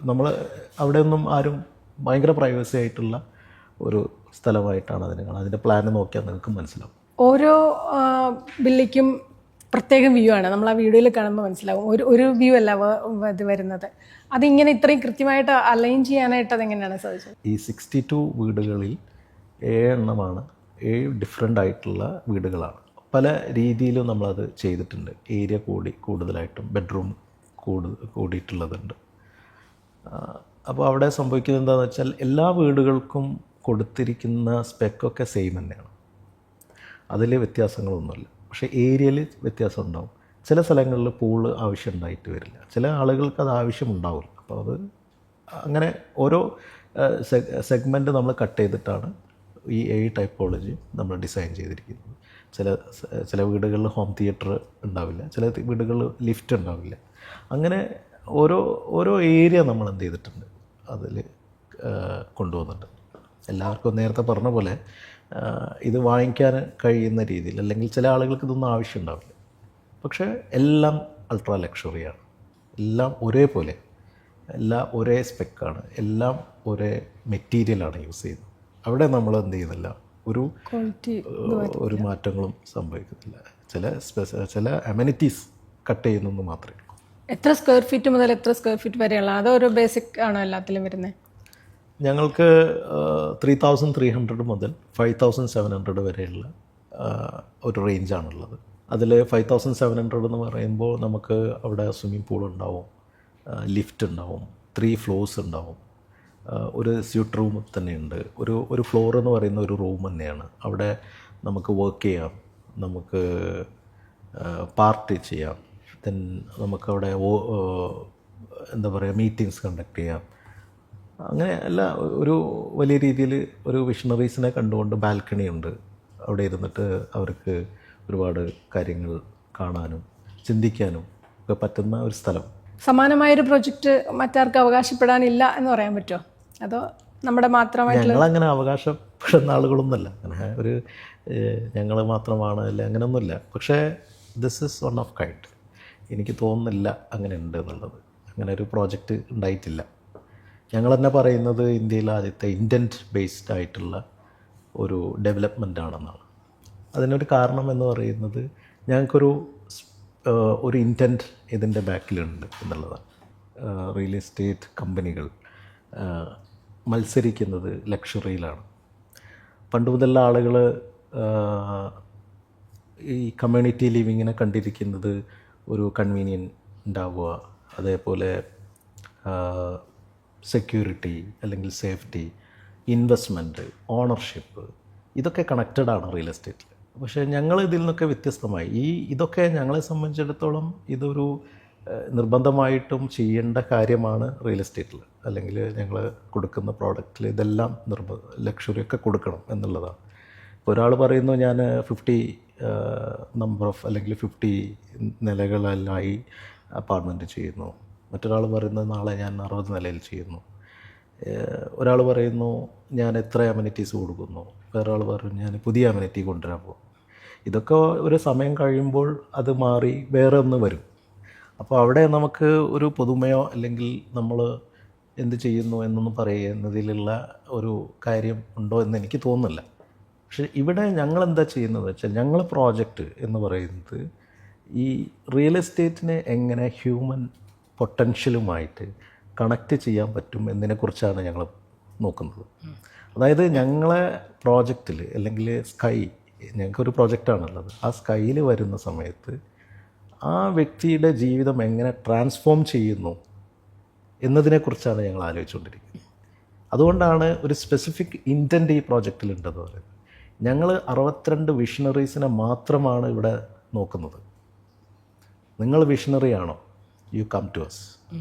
നമ്മൾ അവിടെയൊന്നും ആരും ഭയങ്കര പ്രൈവസി ആയിട്ടുള്ള ഒരു സ്ഥലമായിട്ടാണ് അതിനെ കാണുന്നത്. അതിൻ്റെ പ്ലാൻ നോക്കിയാൽ നിങ്ങൾക്ക് മനസ്സിലാവും. ഓരോ വില്ലയ്ക്കും പ്രത്യേകം വ്യൂ ആണ്. നമ്മൾ ആ വീഡിയോയിൽ കാണുമ്പോൾ മനസ്സിലാവും. ഒരു വ്യൂ അല്ല ഇത് വരുന്നത്. അതിങ്ങനെ ഇത്രയും കൃത്യമായിട്ട് അലൈൻ ചെയ്യാനായിട്ട് അതെങ്ങനെയാണ് സാധിച്ചത്? ഈ 62 വീടുകളിൽ 7 എണ്ണമാണ് 7 ഡിഫറെൻ്റ് ആയിട്ടുള്ള വീടുകളാണ്. പല രീതിയിലും നമ്മളത് ചെയ്തിട്ടുണ്ട്. ഏരിയ കൂടുതലായിട്ടും ബെഡ്റൂം കൂടിയിട്ടുള്ളതുണ്ട്. അപ്പോൾ അവിടെ സംഭവിക്കുന്നത് എന്താണെന്ന് വെച്ചാൽ എല്ലാ വീടുകൾക്കും കൊടുത്തിരിക്കുന്ന സ്പെക്കൊക്കെ സെയിം തന്നെയാണ്. അതിൽ വ്യത്യാസങ്ങളൊന്നുമില്ല. പക്ഷേ ഏരിയയിൽ വ്യത്യാസം ഉണ്ടാവും. ചില സ്ഥലങ്ങളിൽ പൂള് ആവശ്യം ഉണ്ടായിട്ട് വരില്ല, ചില ആളുകൾക്ക് അത് ആവശ്യം ഉണ്ടാവില്ല. അപ്പോൾ അത് അങ്ങനെ ഓരോ സെഗ്മെൻറ്റ് നമ്മൾ കട്ട് ചെയ്തിട്ടാണ് ഈ ടൈപ്പോളജി നമ്മൾ ഡിസൈൻ ചെയ്തിരിക്കുന്നത്. ചില വീടുകളിൽ ഹോം തിയേറ്റർ ഉണ്ടാവില്ല, ചില വീടുകളിൽ ലിഫ്റ്റ് ഉണ്ടാവില്ല. അങ്ങനെ ഓരോ ഏരിയ നമ്മൾ എന്ത് ചെയ്തിട്ടുണ്ട്, അതിൽ കൊണ്ടുവന്നിട്ടുണ്ട്. എല്ലാവർക്കും നേരത്തെ പറഞ്ഞ പോലെ ഇത് വാങ്ങിക്കാൻ കഴിയുന്ന രീതിയിൽ, അല്ലെങ്കിൽ ചില ആളുകൾക്ക് ഇതൊന്നും ആവശ്യം ഉണ്ടാവില്ല. പക്ഷേ എല്ലാം അൾട്രാ ലക്ഷറിയാണ്, എല്ലാം ഒരേപോലെ, എല്ലാം ഒരേ സ്പെക്കാണ്, എല്ലാം ഒരേ മെറ്റീരിയലാണ് യൂസ് ചെയ്യുന്നത്. അവിടെ നമ്മൾ എന്ത് ചെയ്യുന്നില്ല, ഒരു മാറ്റങ്ങളും സംഭവിക്കുന്നില്ല. ചില അമ്യൂണിറ്റീസ് കട്ട് ചെയ്യുന്നെന്ന് മാത്രമേ. എത്ര സ്ക്വയർ ഫീറ്റ് മുതൽ എത്ര സ്ക്വയർ ഫീറ്റ് വരെയുള്ള, അതൊരു ബേസിക് ആണോ എല്ലാത്തിലും വരുന്നത്? ഞങ്ങൾക്ക് 3300 മുതൽ 5700 വരെയുള്ള ഒരു റേഞ്ചാണുള്ളത്. അതിൽ 5700 എന്ന് പറയുമ്പോൾ നമുക്ക് അവിടെ സ്വിമ്മിംഗ് പൂൾ ഉണ്ടാവും, ലിഫ്റ്റ് ഉണ്ടാവും, 3 ഫ്ലോർസ് ഉണ്ടാവും, ഒരു സ്യൂട്ട് റൂം തന്നെയുണ്ട്. ഒരു ഫ്ലോർ എന്ന് പറയുന്ന ഒരു റൂം തന്നെയാണ്. അവിടെ നമുക്ക് വർക്ക് ചെയ്യാം, നമുക്ക് പാർട്ടി ചെയ്യാം, ദെൻ നമുക്കവിടെ എന്താ പറയുക, മീറ്റിങ്സ് കണ്ടക്ട് ചെയ്യാം. അങ്ങനെ എല്ലാ ഒരു വലിയ രീതിയിൽ ഒരു വിഷണറീസിനെ കണ്ടുകൊണ്ട് ബാൽക്കണി ഉണ്ട്. അവിടെ ഇരുന്നിട്ട് അവർക്ക് ഒരുപാട് കാര്യങ്ങൾ കാണാനും ചിന്തിക്കാനും ഒക്കെ പറ്റുന്ന ഒരു സ്ഥലം. സമാനമായൊരു പ്രൊജക്റ്റ് മറ്റാർക്കും അവകാശപ്പെടാനില്ല എന്ന് പറയാൻ പറ്റുമോ? അതോ നമ്മുടെ മാത്രമായിട്ട്? ഞങ്ങളങ്ങനെ അവകാശപ്പെടുന്ന ആളുകളൊന്നുമല്ല, അങ്ങനെ ഒരു ഞങ്ങൾ മാത്രമാണ് അല്ല, അങ്ങനെയൊന്നുമില്ല. പക്ഷേ this is one of kind. എനിക്ക് തോന്നുന്നില്ല അങ്ങനെ ഉണ്ട് എന്നുള്ളത്. അങ്ങനെ ഒരു പ്രോജക്റ്റ് ഉണ്ടായിട്ടില്ല. ഞങ്ങൾ തന്നെ പറയുന്നത് ഇന്ത്യയിലെ ആദ്യത്തെ ഇൻറ്റൻറ്റ് ബേസ്ഡ് ആയിട്ടുള്ള ഒരു ഡെവലപ്മെൻ്റ് ആണെന്നാണ്. അതിനൊരു കാരണം എന്ന് പറയുന്നത് ഞങ്ങൾക്കൊരു ഇൻറ്റൻറ്റ് ഇതിൻ്റെ ബാക്കിലുണ്ട് എന്നുള്ളതാണ്. റിയൽ എസ്റ്റേറ്റ് കമ്പനികൾ മത്സരിക്കുന്നത് ലക്ഷറിയിലാണ്. പണ്ട് മുതലുള്ള ആളുകൾ ഈ കമ്മ്യൂണിറ്റി ലിവിങ്ങിനെ കണ്ടിരിക്കുന്നത് ഒരു കൺവീനിയൻ ഉണ്ടാവുക, അതേപോലെ സെക്യൂരിറ്റി അല്ലെങ്കിൽ സേഫ്റ്റി, ഇൻവെസ്റ്റ്മെൻറ്റ്, ഓണർഷിപ്പ്, ഇതൊക്കെ കണക്റ്റഡാണ് റിയൽ എസ്റ്റേറ്റിൽ. പക്ഷേ ഞങ്ങൾ ഇതിൽ നിന്നൊക്കെ വ്യത്യസ്തമായി ഇതൊക്കെ ഞങ്ങളെ സംബന്ധിച്ചിടത്തോളം ഇതൊരു നിർബന്ധമായിട്ടും ചെയ്യേണ്ട കാര്യമാണ് റിയൽ എസ്റ്റേറ്റിൽ, അല്ലെങ്കിൽ ഞങ്ങൾ കൊടുക്കുന്ന പ്രോഡക്റ്റിൽ ഇതെല്ലാം ലക്ഷറിയൊക്കെ കൊടുക്കണം എന്നുള്ളതാണ്. ഇപ്പോൾ ഒരാൾ പറയുന്നു ഞാൻ 50 നമ്പർ ഓഫ് അല്ലെങ്കിൽ 50 നിലകളിലായി അപ്പാർട്ട്മെൻറ്റ് ചെയ്യുന്നു. മറ്റൊരാൾ പറയുന്നത് നാളെ ഞാൻ 60 നിലയിൽ ചെയ്യുന്നു. ഒരാൾ പറയുന്നു ഞാൻ എത്ര അമ്യൂണിറ്റീസ് കൊടുക്കുന്നു, വേറൊരാൾ പറയുന്നു ഞാൻ പുതിയ അമ്യൂണിറ്റി കൊണ്ടുവരാൻ പോകും. ഇതൊക്കെ ഒരു സമയം കഴിയുമ്പോൾ അത് മാറി വേറെ ഒന്ന് വരും. അപ്പോൾ അവിടെ നമുക്ക് ഒരു പുതുമയോ അല്ലെങ്കിൽ നമ്മൾ എന്ത് ചെയ്യുന്നു എന്നൊന്നും പറയുന്നതിലുള്ള ഒരു കാര്യം ഉണ്ടോ എന്ന് എനിക്ക് തോന്നുന്നില്ല. പക്ഷേ ഇവിടെ ഞങ്ങളെന്താ ചെയ്യുന്നത് വെച്ചാൽ, ഞങ്ങൾ പ്രോജക്റ്റ് എന്ന് പറയുന്നത് ഈ റിയൽ എസ്റ്റേറ്റിനെ എങ്ങനെ ഹ്യൂമൻ പൊട്ടൻഷ്യലുമായിട്ട് കണക്റ്റ് ചെയ്യാൻ പറ്റും എന്നതിനെക്കുറിച്ചാണ് ഞങ്ങൾ നോക്കുന്നത്. അതായത് ഞങ്ങളെ പ്രോജക്റ്റിൽ അല്ലെങ്കിൽ ഞങ്ങൾക്കൊരു പ്രോജക്റ്റാണുള്ളത്. ആ സ്കൈയിൽ വരുന്ന സമയത്ത് ആ വ്യക്തിയുടെ ജീവിതം എങ്ങനെ ട്രാൻസ്ഫോം ചെയ്യുന്നു എന്നതിനെക്കുറിച്ചാണ് ഞങ്ങൾ ആലോചിച്ചുകൊണ്ടിരിക്കുന്നത്. അതുകൊണ്ടാണ് ഒരു സ്പെസിഫിക് ഇൻറ്റൻറ്റ് ഈ പ്രോജക്റ്റിലുണ്ടെന്ന് പറയുന്നത്. ഞങ്ങൾ 62 വിഷണറീസിനെ മാത്രമാണ് ഇവിടെ നോക്കുന്നത്. നിങ്ങൾ വിഷണറി ആണോ, യു കം ടു അസ്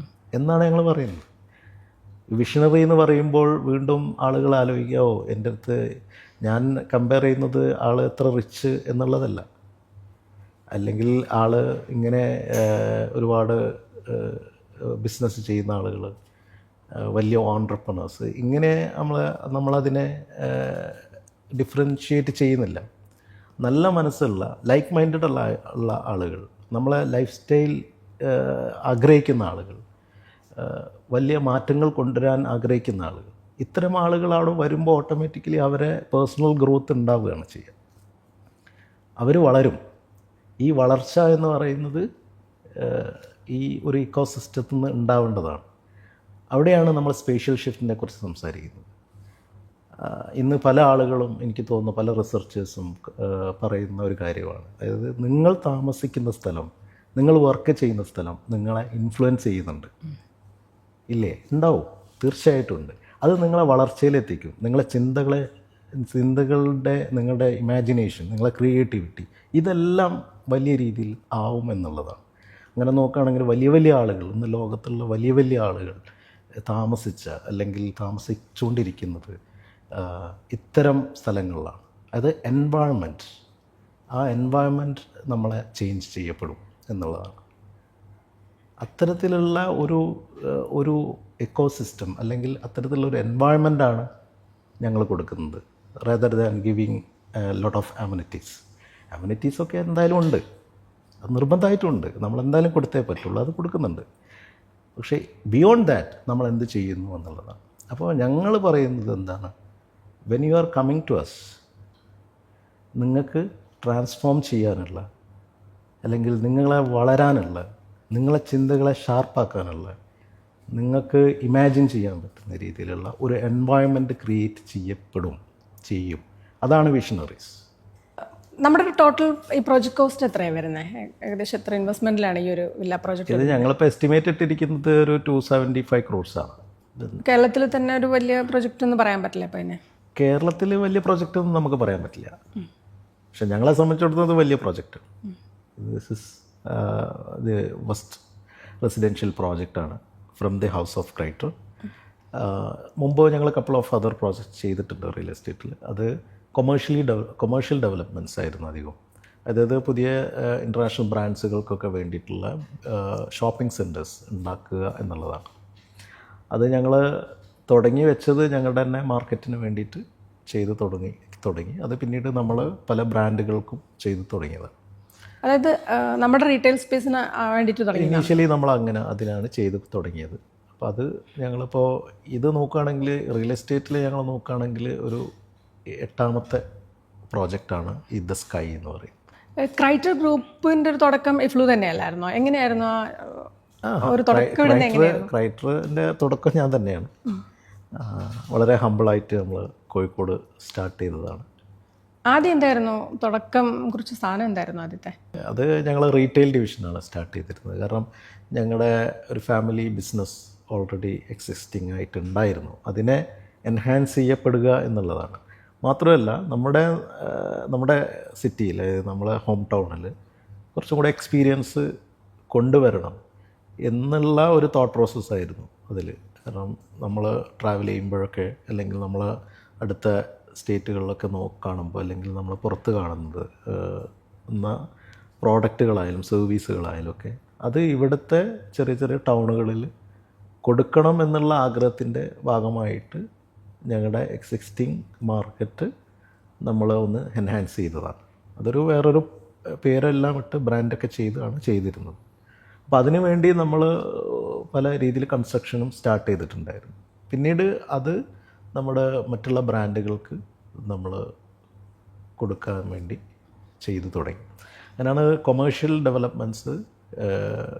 എന്നാണ് ഞങ്ങൾ പറയുന്നത്. വിഷണറി എന്ന് പറയുമ്പോൾ വീണ്ടും ആളുകൾ ആലോചിക്കാവോ, എൻ്റെ അടുത്ത് ഞാൻ കമ്പയർ ചെയ്യുന്നത് ആൾ എത്ര റിച്ച് എന്നുള്ളതല്ല, അല്ലെങ്കിൽ ആൾ ഇങ്ങനെ ഒരുപാട് ബിസിനസ് ചെയ്യുന്ന ആളുകൾ, വലിയ ഓൺട്രപ്രണേഴ്സ്, ഇങ്ങനെ നമ്മളതിനെ ഡിഫറൻഷ്യേറ്റ് ചെയ്യുന്നില്ല. നല്ല മനസ്സുള്ള ലൈക്ക് മൈൻഡഡ് ഉള്ള ആളുകൾ, നമ്മളെ ലൈഫ് സ്റ്റൈൽ ആഗ്രഹിക്കുന്ന ആളുകൾ, വലിയ മാറ്റങ്ങൾ കൊണ്ടുവരാൻ ആഗ്രഹിക്കുന്ന ആളുകൾ, ഇത്തരം ആളുകൾ അവിടെ വരുമ്പോൾ ഓട്ടോമാറ്റിക്കലി അവരെ പേഴ്സണൽ ഗ്രോത്ത് ഉണ്ടാവുകയാണ് ചെയ്യുക. അവർ വളരും. ഈ വളർച്ച എന്ന് പറയുന്നത് ഈ ഒരു ഇക്കോസിസ്റ്റത്തിൽ നിന്ന് ഉണ്ടാവേണ്ടതാണ്. അവിടെയാണ് നമ്മൾ സ്പേഷ്യൽ ഷിഫ്റ്റിനെ കുറിച്ച് സംസാരിക്കുന്നത്. ഇന്ന് പല ആളുകളും, എനിക്ക് തോന്നുന്നു പല റിസർച്ചേഴ്സും പറയുന്ന ഒരു കാര്യമാണ്. അതായത് നിങ്ങൾ താമസിക്കുന്ന സ്ഥലം, നിങ്ങൾ വർക്ക് ചെയ്യുന്ന സ്ഥലം നിങ്ങളെ ഇൻഫ്ലുവൻസ് ചെയ്യുന്നുണ്ട് ഇല്ലേ? ഉണ്ടാവും, തീർച്ചയായിട്ടും ഉണ്ട്. അത് നിങ്ങളെ വളർച്ചയിലെത്തിക്കും. നിങ്ങളുടെ ചിന്തകളുടെ നിങ്ങളുടെ ഇമാജിനേഷൻ, നിങ്ങളുടെ ക്രിയേറ്റിവിറ്റി, ഇതെല്ലാം വലിയ രീതിയിൽ ആവും എന്നുള്ളതാണ്. അങ്ങനെ നോക്കുകയാണെങ്കിൽ വലിയ വലിയ ആളുകൾ, ഇന്ന് ലോകത്തുള്ള വലിയ വലിയ ആളുകൾ അല്ലെങ്കിൽ താമസിച്ചുകൊണ്ടിരിക്കുന്നത് ഇത്തരം സ്ഥലങ്ങളിലാണ്. അത് എൻവയൺമെൻറ്റ്, ആ എൻവയൺമെൻറ്റ് നമ്മളെ ചേഞ്ച് ചെയ്യപ്പെടും എന്നുള്ളതാണ്. അത്തരത്തിലുള്ള ഒരു എക്കോസിസ്റ്റം അല്ലെങ്കിൽ അത്തരത്തിലുള്ളൊരു എൻവയൺമെൻറ്റാണ് ഞങ്ങൾ കൊടുക്കുന്നത്, rather than giving lot of അമ്യൂണിറ്റീസൊക്കെ എന്തായാലും ഉണ്ട്, അത് നിർബന്ധമായിട്ടുമുണ്ട്, നമ്മളെന്തായാലും കൊടുത്തേ പറ്റുള്ളൂ, അത് കൊടുക്കുന്നുണ്ട്. പക്ഷേ ബിയോണ്ട് ദാറ്റ് നമ്മൾ എന്ത് ചെയ്യുന്നു എന്നുള്ളതാണ്. അപ്പോൾ ഞങ്ങൾ പറയുന്നത് എന്താണ്, when you are coming to us, നിങ്ങൾക്ക് ട്രാൻസ്ഫോം ചെയ്യാനുള്ള, അല്ലെങ്കിൽ നിങ്ങളെ വളരാനുള്ള, നിങ്ങളെ ചിന്തകളെ ഷാർപ്പാക്കാനുള്ള, നിങ്ങൾക്ക് ഇമാജിൻ ചെയ്യാൻ പറ്റുന്ന രീതിയിലുള്ള ഒരു എൻവയൺമെൻറ്റ് ക്രിയേറ്റ് ചെയ്യും. അതാണ് വിഷണറീസ്. നമ്മുടെ ഒരു ടോട്ടൽ ഈ പ്രോജക്റ്റ് കോസ്റ്റ് എത്രയാണ് വരുന്നത്? ഏകദേശം എത്ര ഇൻവെസ്റ്റ്മെൻറ്റിലാണ് ഈ ഒരു വില്ല പ്രോജക്റ്റ്? ഇത് ഞങ്ങളിപ്പോൾ എസ്റ്റിമേറ്റ് ഇട്ടിരിക്കുന്നത് ഒരു 275 crores ആണ്. കേരളത്തിൽ തന്നെ ഒരു വലിയ പ്രൊജക്റ്റ് എന്ന് പറയാൻ പറ്റില്ല അപ്പോൾ ഇതിനെ? കേരളത്തിൽ വലിയ പ്രോജക്റ്റ് ഒന്നും നമുക്ക് പറയാൻ പറ്റില്ല, പക്ഷെ ഞങ്ങളെ സംബന്ധിച്ചിടത്തോളം വലിയ project. This is the first residential പ്രോജക്റ്റാണ് from the house of Creator. മുമ്പ് ഞങ്ങൾ കപ്പിൾ ഓഫ് അതർ പ്രോജക്റ്റ് ചെയ്തിട്ടുണ്ട് റിയൽ എസ്റ്റേറ്റിൽ. അത് കൊമേഴ്ഷ്യൽ ഡെവലപ്മെൻറ്റ്സ് ആയിരുന്നു അധികം. അതായത് പുതിയ ഇൻ്റർനാഷണൽ ബ്രാൻഡ്സുകൾക്കൊക്കെ വേണ്ടിയിട്ടുള്ള ഷോപ്പിംഗ് സെൻറ്റേഴ്സ് ഉണ്ടാക്കുക എന്നുള്ളതാണ്. അത് ഞങ്ങൾ തുടങ്ങി വെച്ചത് ഞങ്ങളുടെ തന്നെ മാർക്കറ്റിന് വേണ്ടിയിട്ട് ചെയ്ത് തുടങ്ങി. അത് പിന്നീട് നമ്മൾ പല ബ്രാൻഡുകൾക്കും ചെയ്ത് തുടങ്ങിയത്. അതായത് നമ്മുടെ റീറ്റെയിൽ സ്പേസിന് വേണ്ടിയിട്ട് തുടങ്ങി. ഇനീഷ്യലി നമ്മൾ അങ്ങനെ അതിനാണ് ചെയ്ത് തുടങ്ങിയത്. അപ്പോൾ അത് ഞങ്ങളിപ്പോൾ ഇത് നോക്കുകയാണെങ്കിൽ റിയൽ എസ്റ്റേറ്റിൽ ഞങ്ങൾ നോക്കുകയാണെങ്കിൽ ഒരു 8ാമത്തെ പ്രോജക്റ്റാണ് ഈ ദ സ്കൈ എന്ന് പറയും. ക്രൈറ്റർ ഗ്രൂപ്പിൻ്റെ ഒരു തുടക്കം ഇഫ്ലു തന്നെയല്ലായിരുന്നോ? എങ്ങനെയായിരുന്നു ഒരു തുടക്കം? ക്രൈറ്ററിൻ്റെ തുടക്കം ഞാൻ തന്നെയാണ്. വളരെ ഹമ്പിളായിട്ട് നമ്മൾ കോഴിക്കോട് സ്റ്റാർട്ട് ചെയ്തതാണ്. ആദ്യം എന്തായിരുന്നു തുടക്കം കുറിച്ച് സാധനം എന്തായിരുന്നു ആദ്യത്തെ? അത് ഞങ്ങൾ റീറ്റെയിൽ ഡിവിഷനാണ് സ്റ്റാർട്ട് ചെയ്തിരുന്നത്. കാരണം ഞങ്ങളുടെ ഒരു ഫാമിലി ബിസിനസ് ഓൾറെഡി എക്സിസ്റ്റിംഗ് ആയിട്ടുണ്ടായിരുന്നു. അതിനെ എൻഹാൻസ് ചെയ്യപ്പെടുക എന്നുള്ളതാണ്. മാത്രമല്ല നമ്മുടെ സിറ്റിയിൽ, നമ്മളെ ഹോം ടൗണിൽ കുറച്ചും കൂടെ എക്സ്പീരിയൻസ് കൊണ്ടുവരണം എന്നുള്ള ഒരു തോട്ട് പ്രോസസ്സായിരുന്നു അതിൽ. കാരണം നമ്മൾ ട്രാവൽ ചെയ്യുമ്പോഴൊക്കെ, അല്ലെങ്കിൽ നമ്മൾ അടുത്ത സ്റ്റേറ്റുകളിലൊക്കെ കാണുമ്പോൾ, അല്ലെങ്കിൽ നമ്മൾ പുറത്ത് കാണുന്നത് പ്രോഡക്റ്റുകളായാലും സർവീസുകളായാലും ഒക്കെ അത് ഇവിടുത്തെ ചെറിയ ചെറിയ ടൗണുകളിൽ കൊടുക്കണം എന്നുള്ള ആഗ്രഹത്തിൻ്റെ ഭാഗമായിട്ട് ഞങ്ങളുടെ എക്സിസ്റ്റിംഗ് മാർക്കറ്റ് നമ്മൾ ഒന്ന് എൻഹാൻസ് ചെയ്തതാണ്. അതൊരു വേറൊരു പേരെല്ലാം ഇട്ട് ബ്രാൻഡൊക്കെ ചെയ്താണ് ചെയ്തിരുന്നത്. അപ്പോൾ അതിനു വേണ്ടി നമ്മൾ പല രീതിയിൽ കൺസ്ട്രക്ഷനും സ്റ്റാർട്ട് ചെയ്തിട്ടുണ്ടായിരുന്നു. പിന്നീട് അത് നമ്മുടെ മറ്റുള്ള ബ്രാൻഡുകൾക്ക് നമ്മൾ കൊടുക്കാൻ വേണ്ടി ചെയ്തു തുടങ്ങി. അങ്ങനെയാണ് കൊമേഴ്ഷ്യൽ ഡെവലപ്മെൻറ്റ്സ്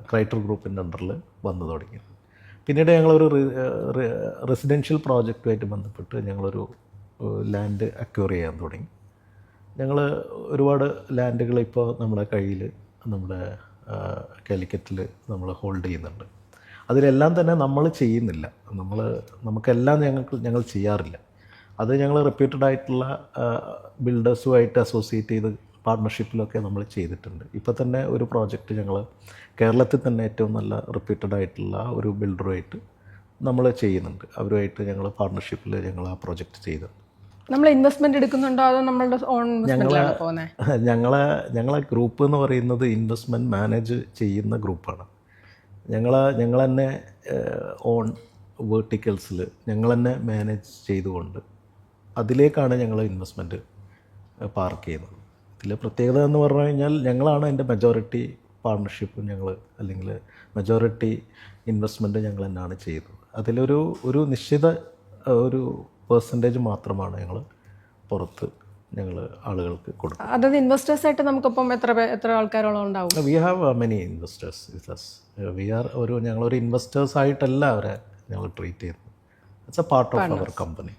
ക്രൈറ്റർ ഗ്രൂപ്പിൻ്റെ അണ്ടറിൽ വന്നു തുടങ്ങിയത്. പിന്നീട് ഞങ്ങളൊരു റെസിഡൻഷ്യൽ പ്രോജക്റ്റുമായിട്ട് ബന്ധപ്പെട്ട് ഞങ്ങളൊരു ലാൻഡ് അക്വയർ ചെയ്യാൻ തുടങ്ങി. ഞങ്ങൾ ഒരുപാട് ലാൻഡുകൾ ഇപ്പോൾ നമ്മുടെ കയ്യിൽ, നമ്മുടെ കാലിക്കറ്റിൽ നമ്മൾ ഹോൾഡ് ചെയ്യുന്നുണ്ട്. അതിലെല്ലാം തന്നെ നമ്മൾ ചെയ്യുന്നില്ല, നമുക്കെല്ലാം ഞങ്ങൾ ചെയ്യാറില്ല. അത് ഞങ്ങൾ റെപ്യൂട്ടഡ് ആയിട്ടുള്ള ബിൽഡേഴ്സുമായിട്ട് അസോസിയേറ്റ് ചെയ്ത് പാർട്ട്ണർഷിപ്പിലൊക്കെ നമ്മൾ ചെയ്തിട്ടുണ്ട്. ഇപ്പോൾ തന്നെ ഒരു പ്രോജക്റ്റ് ഞങ്ങൾ കേരളത്തിൽ തന്നെ ഏറ്റവും നല്ല റെപ്യൂട്ടഡ് ആയിട്ടുള്ള ഒരു ബിൽഡറുമായിട്ട് നമ്മൾ ചെയ്യുന്നുണ്ട്. അവരുമായിട്ട് ഞങ്ങൾ പാർട്ട്ണർഷിപ്പിൽ ഞങ്ങൾ ആ പ്രോജക്റ്റ് ചെയ്തിട്ടുണ്ട്. നമ്മൾ ഇൻവെസ്റ്റ്മെൻറ്റ് എടുക്കുന്നുണ്ടോ അതോ നമ്മളുടെ ഓൺ ഇൻവെസ്റ്റ്മെൻറ്റിലാണ് പോകുന്നത്? ഞങ്ങളെ ഗ്രൂപ്പ് എന്ന് പറയുന്നത് ഇൻവെസ്റ്റ്മെൻറ്റ് മാനേജ് ചെയ്യുന്ന ഗ്രൂപ്പാണ്. ഞങ്ങൾ തന്നെ ഓൺ വേർട്ടിക്കൽസിൽ ഞങ്ങൾ തന്നെ മാനേജ് ചെയ്തുകൊണ്ട് അതിലേക്കാണ് ഞങ്ങൾ ഇൻവെസ്റ്റ്മെൻറ്റ് പാർക്ക് ചെയ്യുന്നത്. ഇതിലെ പ്രത്യേകത എന്ന് പറഞ്ഞു കഴിഞ്ഞാൽ ഞങ്ങളാണ് അതിൻ്റെ മെജോറിറ്റി പാർട്ണർഷിപ്പും അല്ലെങ്കിൽ മെജോറിറ്റി ഇൻവെസ്റ്റ്മെൻറ്റ് ഞങ്ങൾ തന്നെയാണ് ചെയ്തത്. അതിലൊരു നിശ്ചിത ഒരു പെർസെൻറ്റേജ് മാത്രമാണ് ഞങ്ങൾ പുറത്ത് ആളുകൾക്ക് കൊടുക്കും. അതായത് ഇൻവെസ്റ്റേഴ്സായിട്ട് നമുക്കിപ്പം എത്ര ആൾക്കാരോളം ഉണ്ടാവും? We have many investors with us. ഞങ്ങളൊരു ഇൻവെസ്റ്റേഴ്സായിട്ടല്ല അവരെ ഞങ്ങൾ ട്രീറ്റ് ചെയ്യുന്നത്. It's a part of our company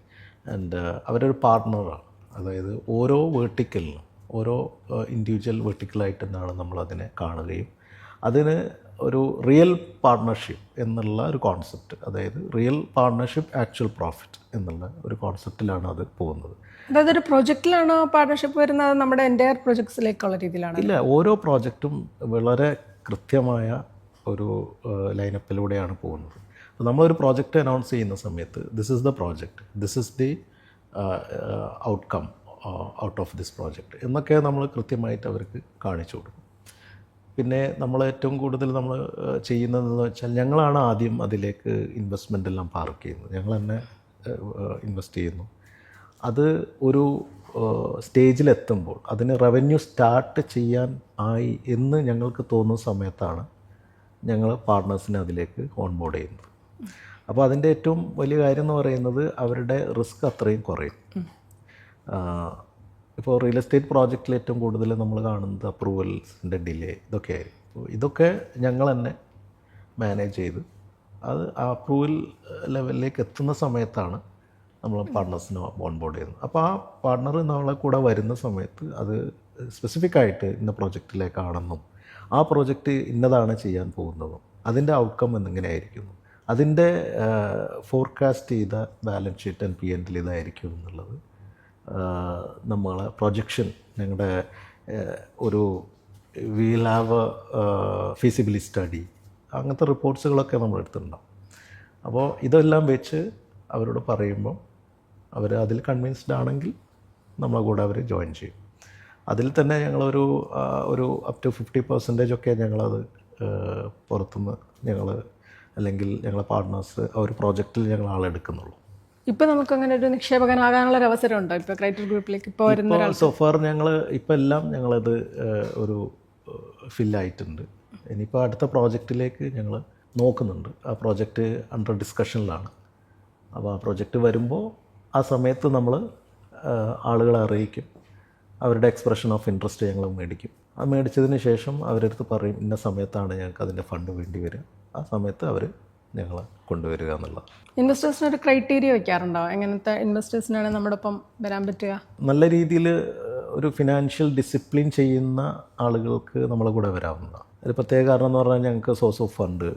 and അവരൊരു പാർട്ട്ണറാണ്. അതായത് ഓരോ വേർട്ടിക്കലിനും, ഓരോ ഇൻഡിവിജ്വൽ വേർട്ടിക്കലായിട്ട് തന്നെയാണ് നമ്മളതിനെ കാണുകയും അതിന് ഒരു റിയൽ പാർട്ട്ണർഷിപ്പ് എന്നുള്ള ഒരു കോൺസെപ്റ്റ്, അതായത് റിയൽ പാർട്ട്ണർഷിപ്പ് ആക്ച്വൽ പ്രോഫിറ്റ് എന്നുള്ള ഒരു കോൺസെപ്റ്റിലാണ് അത് പോകുന്നത്. അതായത് ഒരു പ്രോജക്റ്റിലാണോ പാർട്ട്ണർഷിപ്പ് വരുന്നത്, നമ്മുടെ എൻ്റയർ പ്രോജക്ട്സിലേക്കുള്ള രീതിയിലാണ്? ഇല്ല, ഓരോ പ്രോജക്റ്റും വളരെ കൃത്യമായ ഒരു ലൈനപ്പിലൂടെയാണ് പോകുന്നത്. നമ്മളൊരു പ്രോജക്റ്റ് അനൗൺസ് ചെയ്യുന്ന സമയത്ത് this is the project, this is the outcome out of this project എന്നൊക്കെ നമ്മൾ കൃത്യമായിട്ട് അവർക്ക് കാണിച്ചു കൊടുക്കും. പിന്നെ നമ്മൾ ഏറ്റവും കൂടുതൽ നമ്മൾ ചെയ്യുന്നതെന്ന് വെച്ചാൽ ഞങ്ങളാണ് ആദ്യം അതിലേക്ക് ഇൻവെസ്റ്റ്മെൻ്റ് എല്ലാം പാർക്ക് ചെയ്യുന്നത്. ഞങ്ങൾ തന്നെ ഇൻവെസ്റ്റ് ചെയ്യുന്നു. അത് ഒരു സ്റ്റേജിലെത്തുമ്പോൾ അതിന് റവന്യൂ സ്റ്റാർട്ട് ചെയ്യാൻ ആയി എന്ന് ഞങ്ങൾക്ക് തോന്നുന്ന സമയത്താണ് ഞങ്ങൾ പാർട്ട്നേഴ്സിനെ അതിലേക്ക് ഓൺബോർഡ് ചെയ്യുന്നത്. അപ്പോൾ അതിൻ്റെ ഏറ്റവും വലിയ കാര്യം എന്ന് പറയുന്നത് അവരുടെ റിസ്ക് അത്രയും കുറയും. ഇപ്പോൾ റിയൽ എസ്റ്റേറ്റ് പ്രോജക്റ്റിൽ ഏറ്റവും കൂടുതൽ നമ്മൾ കാണുന്നത് അപ്രൂവൽസിൻ്റെ ഡിലേ ഇതൊക്കെ ആയിരിക്കും. അപ്പോൾ ഇതൊക്കെ ഞങ്ങൾ തന്നെ മാനേജ് ചെയ്ത് അത് ആ അപ്രൂവൽ ലെവലിലേക്ക് എത്തുന്ന സമയത്താണ് നമ്മൾ പാർട്ട്നേഴ്സിനെ ഓൺബോർഡ് ചെയ്യുന്നത്. അപ്പോൾ ആ പാർട്ട്ണർ നമ്മളെ കൂടെ വരുന്ന സമയത്ത് അത് സ്പെസിഫിക് ആയിട്ട് ഇന്ന പ്രോജക്റ്റിലേക്കാണെന്നും ആ പ്രോജക്റ്റ് ഇന്നതാണ് ചെയ്യാൻ പോകുന്നതും അതിൻ്റെ ഔട്ട്കം എന്നിങ്ങനെ ആയിരിക്കുന്നു, അതിൻ്റെ ഫോർകാസ്റ്റ് ചെയ്ത ബാലൻസ് ഷീറ്റ് ആൻഡ് P&L ഇതായിരിക്കും എന്നുള്ളത് നമ്മളെ പ്രൊജക്ഷൻ ഞങ്ങളുടെ ഒരു വിൽ ഹാവ് ഫീസിബിലിറ്റി സ്റ്റഡി അങ്ങനത്തെ റിപ്പോർട്ട്സുകളൊക്കെ നമ്മൾ എടുത്തിട്ടുണ്ടാവും. അപ്പോൾ ഇതെല്ലാം വെച്ച് അവരോട് പറയുമ്പം അവർ അതിൽ കൺവിൻസ്ഡ് ആണെങ്കിൽ നമ്മളെ കൂടെ അവർ ജോയിൻ ചെയ്യും. അതിൽ തന്നെ ഞങ്ങളൊരു അപ് ടു 50% ഒക്കെ ഞങ്ങളത് പുറത്തുനിന്ന് ഞങ്ങൾ അല്ലെങ്കിൽ ഞങ്ങളെ പാർട്ട്നേഴ്സ് ആ ഒരു പ്രോജക്റ്റിൽ ഞങ്ങൾ ആളെടുക്കുന്നുള്ളൂ. ഇപ്പോൾ നമുക്ക് അങ്ങനെ ഒരു നിക്ഷേപകനാകാനുള്ള ഒരു അവസരം ഉണ്ടോ? ഇപ്പോൾ ക്രൈറ്റീരിയ ഗ്രൂപ്പിലേക്ക് ഇപ്പോൾ വരുന്ന ഒരാൾ സോഫാർ ഞങ്ങൾ ഇപ്പോൾ എല്ലാം ഞങ്ങളത് ഒരു ഫില്ലായിട്ടുണ്ട്. ഇനിയിപ്പോൾ അടുത്ത പ്രോജക്റ്റിലേക്ക് ഞങ്ങൾ നോക്കുന്നുണ്ട്. ആ പ്രോജക്റ്റ് അണ്ടർ ഡിസ്കഷനിലാണ്. അപ്പോൾ ആ പ്രോജക്റ്റ് വരുമ്പോൾ ആ സമയത്ത് നമ്മൾ ആളുകളെ അറിയിക്കും. അവരുടെ എക്സ്പ്രഷൻ ഓഫ് ഇൻട്രസ്റ്റ് ഞങ്ങൾ മേടിക്കും. ആ മേടിച്ചതിന് ശേഷം അവരടുത്ത് പറയും ഇന്ന സമയത്താണ് ഞങ്ങൾക്ക് അതിൻ്റെ ഫണ്ട് വേണ്ടി വരിക, ആ സമയത്ത് അവർ ഞങ്ങളെ കൊണ്ടുവരിക എന്നുള്ളത്. ഇൻവെസ്റ്റേഴ്സിന് ഒരു ക്രൈറ്റീരിയ വയ്ക്കാറുണ്ടോ? എങ്ങനത്തെ ഇൻവെസ്റ്റേഴ്സിനാണ് നമ്മുടെ ഒപ്പം വരാൻ പറ്റുക? നല്ല രീതിയിൽ ഒരു ഫിനാൻഷ്യൽ ഡിസിപ്ലിൻ ചെയ്യുന്ന ആളുകൾക്ക് നമ്മളെ കൂടെ വരാവുന്നതാണ്. ഒരു പ്രത്യേക കാരണം എന്ന് പറഞ്ഞാൽ ഞങ്ങൾക്ക് സോഴ്സ് ഓഫ് ഫണ്ട്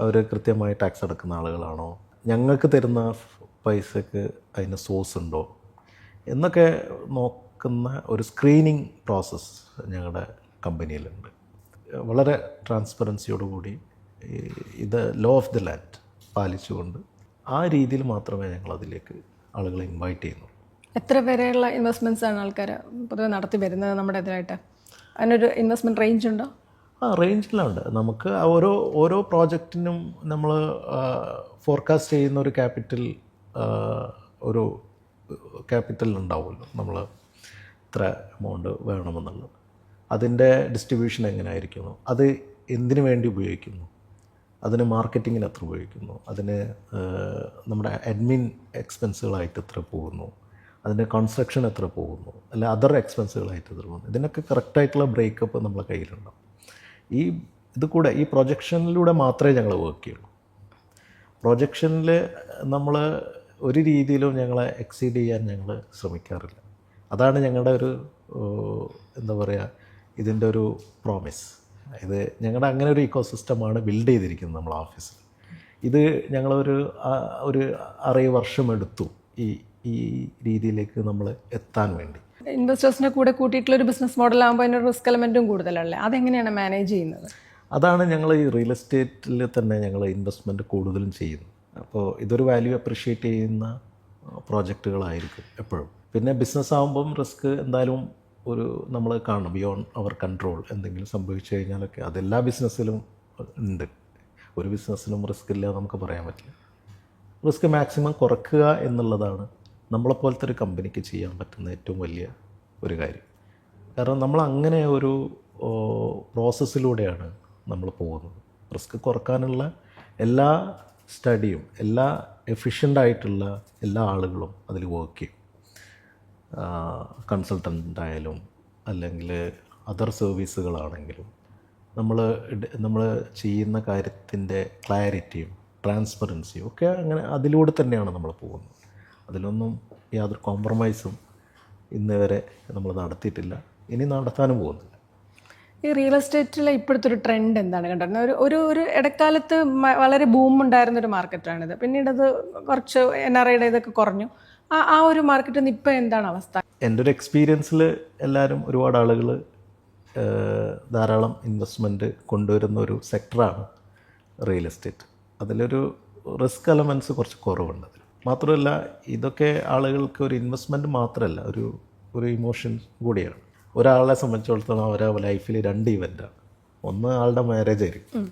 അവർ കൃത്യമായി ടാക്സ് അടക്കുന്ന ആളുകളാണോ, ഞങ്ങൾക്ക് തരുന്ന പൈസക്ക് അതിന് സോഴ്സ് ഉണ്ടോ എന്നൊക്കെ നോക്കുന്ന ഒരു സ്ക്രീനിങ് പ്രോസസ്സ് ഞങ്ങളുടെ കമ്പനിയിലുണ്ട്. വളരെ ട്രാൻസ്പെറൻസിയോടുകൂടി ഇത് ലോ ഓഫ് ദി ലാൻഡ് പാലിച്ചുകൊണ്ട് ആ രീതിയിൽ മാത്രമേ ഞങ്ങളതിലേക്ക് ആളുകളെ ഇൻവൈറ്റ് ചെയ്യുന്നുള്ളൂ. എത്ര വരെയുള്ള ഇൻവെസ്റ്റ്മെൻറ്റ്സ് ആണ് ആൾക്കാർ പൊതുവെ നടത്തി വരുന്നത് നമ്മുടെ ഇതിലായിട്ട്? അതിനൊരു ഇൻവെസ്റ്റ്മെൻറ്റ് റേഞ്ച് ഉണ്ടോ? ആ റേഞ്ചിലുണ്ട്. നമുക്ക് ഓരോ പ്രോജക്റ്റിനും നമ്മൾ ഫോർകാസ്റ്റ് ചെയ്യുന്ന ഒരു ക്യാപിറ്റൽ ഉണ്ടാവുമല്ലോ, നമ്മൾ ഇത്ര എമൗണ്ട് വേണമെന്നുള്ളത്. അതിൻ്റെ ഡിസ്ട്രിബ്യൂഷൻ എങ്ങനെയായിരിക്കുന്നു, അത് എന്തിനു വേണ്ടി ഉപയോഗിക്കുന്നു, അതിന് മാർക്കറ്റിങ്ങിന് എത്ര ഉപയോഗിക്കുന്നു, അതിന് നമ്മുടെ അഡ്മിൻ എക്സ്പെൻസുകളായിട്ട് എത്ര പോകുന്നു, അതിൻ്റെ കൺസ്ട്രക്ഷൻ എത്ര പോകുന്നു, അല്ല അതർ എക്സ്പെൻസുകളായിട്ട് എത്ര പോകുന്നു, ഇതിനൊക്കെ കറക്റ്റായിട്ടുള്ള ബ്രേക്കപ്പ് നമ്മളെ കയ്യിലുണ്ടാവും. ഈ പ്രൊജക്ഷനിലൂടെ മാത്രമേ ഞങ്ങൾ വർക്ക് ചെയ്യുള്ളൂ. പ്രൊജക്ഷനിൽ നമ്മൾ ഒരു രീതിയിലും ഞങ്ങളെ എക്സീഡ് ചെയ്യാൻ ഞങ്ങൾ ശ്രമിക്കാറില്ല. അതാണ് ഞങ്ങളുടെ ഒരു എന്താ പറയുക, ഇതിൻ്റെ ഒരു പ്രോമിസ്. ഇത് ഞങ്ങളുടെ അങ്ങനെ ഒരു ഇക്കോസിസ്റ്റമാണ് ബിൽഡ് ചെയ്തിരിക്കുന്നത് നമ്മൾ ഓഫീസിൽ. ഇത് ഞങ്ങളൊരു 6 വർഷം എടുത്തു ഈ രീതിയിലേക്ക് നമ്മൾ എത്താൻ വേണ്ടി. ഇൻവെസ്റ്റേഴ്സിനെ കൂടെ കൂട്ടിയിട്ടുള്ളൊരു ബിസിനസ് മോഡലാകുമ്പോൾ അതിനൊരു റിസ്ക് എലമെൻറ്റും കൂടുതലല്ലേ? അതെങ്ങനെയാണ് മാനേജ് ചെയ്യുന്നത്? അതാണ് ഞങ്ങൾ ഈ റിയൽ എസ്റ്റേറ്റിൽ തന്നെ ഞങ്ങൾ ഇൻവെസ്റ്റ്മെൻറ്റ് കൂടുതലും ചെയ്യുന്നത്. അപ്പോൾ ഇതൊരു വാല്യൂ അപ്രിഷ്യേറ്റ് ചെയ്യുന്ന പ്രോജക്റ്റുകളായിരിക്കും എപ്പോഴും. പിന്നെ ബിസിനസ് ആകുമ്പം റിസ്ക് എന്തായാലും നമ്മൾ കാണണം, ബിയോണ്ട് അവർ കൺട്രോൾ. എന്തെങ്കിലും സംഭവിച്ചു കഴിഞ്ഞാലൊക്കെ അതെല്ലാ ബിസിനസ്സിലും ഉണ്ട്. ഒരു ബിസിനസ്സിലും റിസ്ക് ഇല്ല നമുക്ക് പറയാൻ പറ്റില്ല. റിസ്ക് മാക്സിമം കുറയ്ക്കുക എന്നുള്ളതാണ് നമ്മളെപ്പോലത്തെ ഒരു കമ്പനിക്ക് ചെയ്യാൻ പറ്റുന്ന ഏറ്റവും വലിയ ഒരു കാര്യം. കാരണം നമ്മൾ അങ്ങനെ ഒരു പ്രോസസ്സിലൂടെയാണ് നമ്മൾ പോകുന്നത്. റിസ്ക് കുറക്കാനുള്ള എല്ലാ സ്റ്റഡിയും എല്ലാ എഫിഷ്യൻ്റായിട്ടുള്ള എല്ലാ ആളുകളും അതിൽ വർക്ക് ചെയ്യും. കൺസൾട്ടൻ്റായാലും അല്ലെങ്കിൽ അതർ സർവീസുകളാണെങ്കിലും നമ്മൾ ചെയ്യുന്ന കാര്യത്തിൻ്റെ ക്ലാരിറ്റിയും ട്രാൻസ്പെറൻസിയും ഒക്കെ അങ്ങനെ അതിലൂടെ തന്നെയാണ് നമ്മൾ പോകുന്നത്. അതിലൊന്നും യാതൊരു കോംപ്രമൈസും ഇന്ന് വരെ നമ്മൾ നടത്തിയിട്ടില്ല, ഇനി നടത്താനും പോകുന്നില്ല. ഈ റിയൽ എസ്റ്റേറ്റിലെ ഇപ്പോഴത്തെ ഒരു ട്രെൻഡ് എന്താണ് കണ്ടിരുന്നത്? ഒരു ഇടക്കാലത്ത് വളരെ ബൂം ഉണ്ടായിരുന്നൊരു മാർക്കറ്റാണിത്. പിന്നീട് അത് കുറച്ച് NRIയുടെ ഇതൊക്കെ കുറഞ്ഞു. ആ ഒരു മാർക്കറ്റിൽ നിന്ന് ഇപ്പോൾ എന്താണ് അവസ്ഥ? എൻ്റെ ഒരു എക്സ്പീരിയൻസിൽ ഒരുപാട് ആളുകൾ ധാരാളം ഇൻവെസ്റ്റ്മെൻറ്റ് കൊണ്ടുവരുന്ന ഒരു സെക്ടറാണ് റിയൽ എസ്റ്റേറ്റ്. അതിലൊരു റിസ്ക് എലമെൻറ്റ്സ് കുറച്ച് കുറവുണ്ട്. മാത്രമല്ല ഇതൊക്കെ ആളുകൾക്ക് ഒരു ഇൻവെസ്റ്റ്മെൻറ്റ് മാത്രമല്ല, ഒരു ഇമോഷൻ കൂടിയാണ്. ഒരാളെ സംബന്ധിച്ചിടത്തോളം അവരെ ലൈഫിൽ 2 ഇവൻ്റാണ്. ഒന്ന് ആളുടെ മാരേജ് ആയിരിക്കും.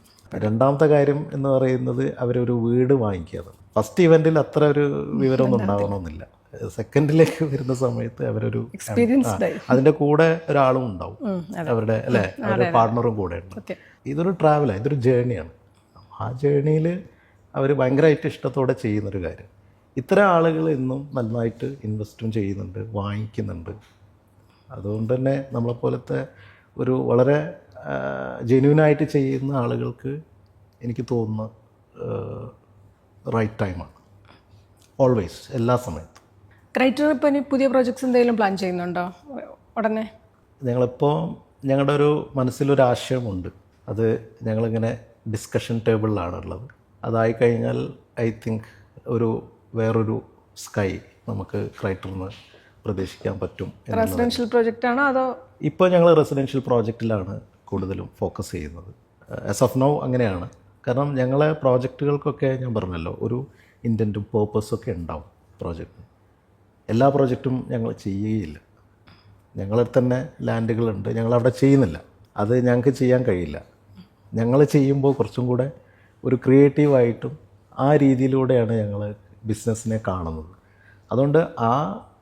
രണ്ടാമത്തെ കാര്യം എന്ന് പറയുന്നത് അവരൊരു വീട് വാങ്ങിക്കുക. ഫസ്റ്റ് ഇവൻറ്റിൽ അത്ര ഒരു വിവരമൊന്നും ഉണ്ടാവണമെന്നില്ല. സെക്കൻഡിലേക്ക് വരുന്ന സമയത്ത് അവരൊരു അതിൻ്റെ കൂടെ ഒരാളും ഉണ്ടാവും, അവരുടെ അല്ലേ, അവരുടെ പാർട്ട്ണറും കൂടെ ഉണ്ട്. ഇതൊരു ട്രാവലാണ്, ഇതൊരു ജേണിയാണ്. ആ ജേണിയിൽ അവർ ഭയങ്കരമായിട്ട് ഇഷ്ടത്തോടെ ചെയ്യുന്നൊരു കാര്യം. ഇത്തരം ആളുകൾ ഇന്നും നന്നായിട്ട് ഇൻവെസ്റ്റും ചെയ്യുന്നുണ്ട്, വാങ്ങിക്കുന്നുണ്ട്. അതുകൊണ്ട് തന്നെ നമ്മളെപ്പോലത്തെ ഒരു വളരെ ജെന്യൂനായിട്ട് ചെയ്യുന്ന ആളുകൾക്ക് എനിക്ക് തോന്നുന്ന റൈറ്റ് ടൈമാണ് ഓൾവേസ്, എല്ലാ സമയത്തും. ക്രൈറ്റർ ഇപ്പം ഇനി പുതിയ പ്രോജക്ട്സ് എന്തെങ്കിലും പ്ലാൻ ചെയ്യുന്നുണ്ടോ ഉടനെ? ഞങ്ങളിപ്പോൾ ഞങ്ങളുടെ ഒരു മനസ്സിലൊരു ആശയമുണ്ട്. അത് ഞങ്ങളിങ്ങനെ ഡിസ്കഷൻ ടേബിളിലാണുള്ളത്. അതായി കഴിഞ്ഞാൽ ഐ തിങ്ക് വേറൊരു സ്കൈ നമുക്ക് ക്രൈറ്ററിന് പ്രതീക്ഷിക്കാൻ പറ്റും. റെസിഡൻഷ്യൽ പ്രോജക്റ്റ് ആണോ അതോ? ഇപ്പോൾ ഞങ്ങൾ റെസിഡൻഷ്യൽ പ്രോജക്റ്റിലാണ് കൂടുതലും ഫോക്കസ് ചെയ്യുന്നത്. ആസ് ഓഫ് നൗ അങ്ങനെയാണ്. കാരണം ഞങ്ങളെ പ്രോജക്റ്റുകൾക്കൊക്കെ ഞാൻ പറഞ്ഞല്ലോ ഒരു ഇൻറ്റൻറ്റും പേർപ്പസും ഒക്കെ ഉണ്ടാവും പ്രോജക്റ്റിന്. എല്ലാ പ്രോജക്റ്റും ഞങ്ങൾ ചെയ്യുകയില്ല. ഞങ്ങളിൽ തന്നെ ലാൻഡുകളുണ്ട്, ഞങ്ങളവിടെ ചെയ്യുന്നില്ല. അത് ഞങ്ങൾക്ക് ചെയ്യാൻ കഴിയില്ല. ഞങ്ങൾ ചെയ്യുമ്പോൾ കുറച്ചും കൂടെ ഒരു ക്രിയേറ്റീവായിട്ടും ആ രീതിയിലൂടെയാണ് ഞങ്ങൾ ബിസിനസ്സിനെ കാണുന്നത്. അതുകൊണ്ട്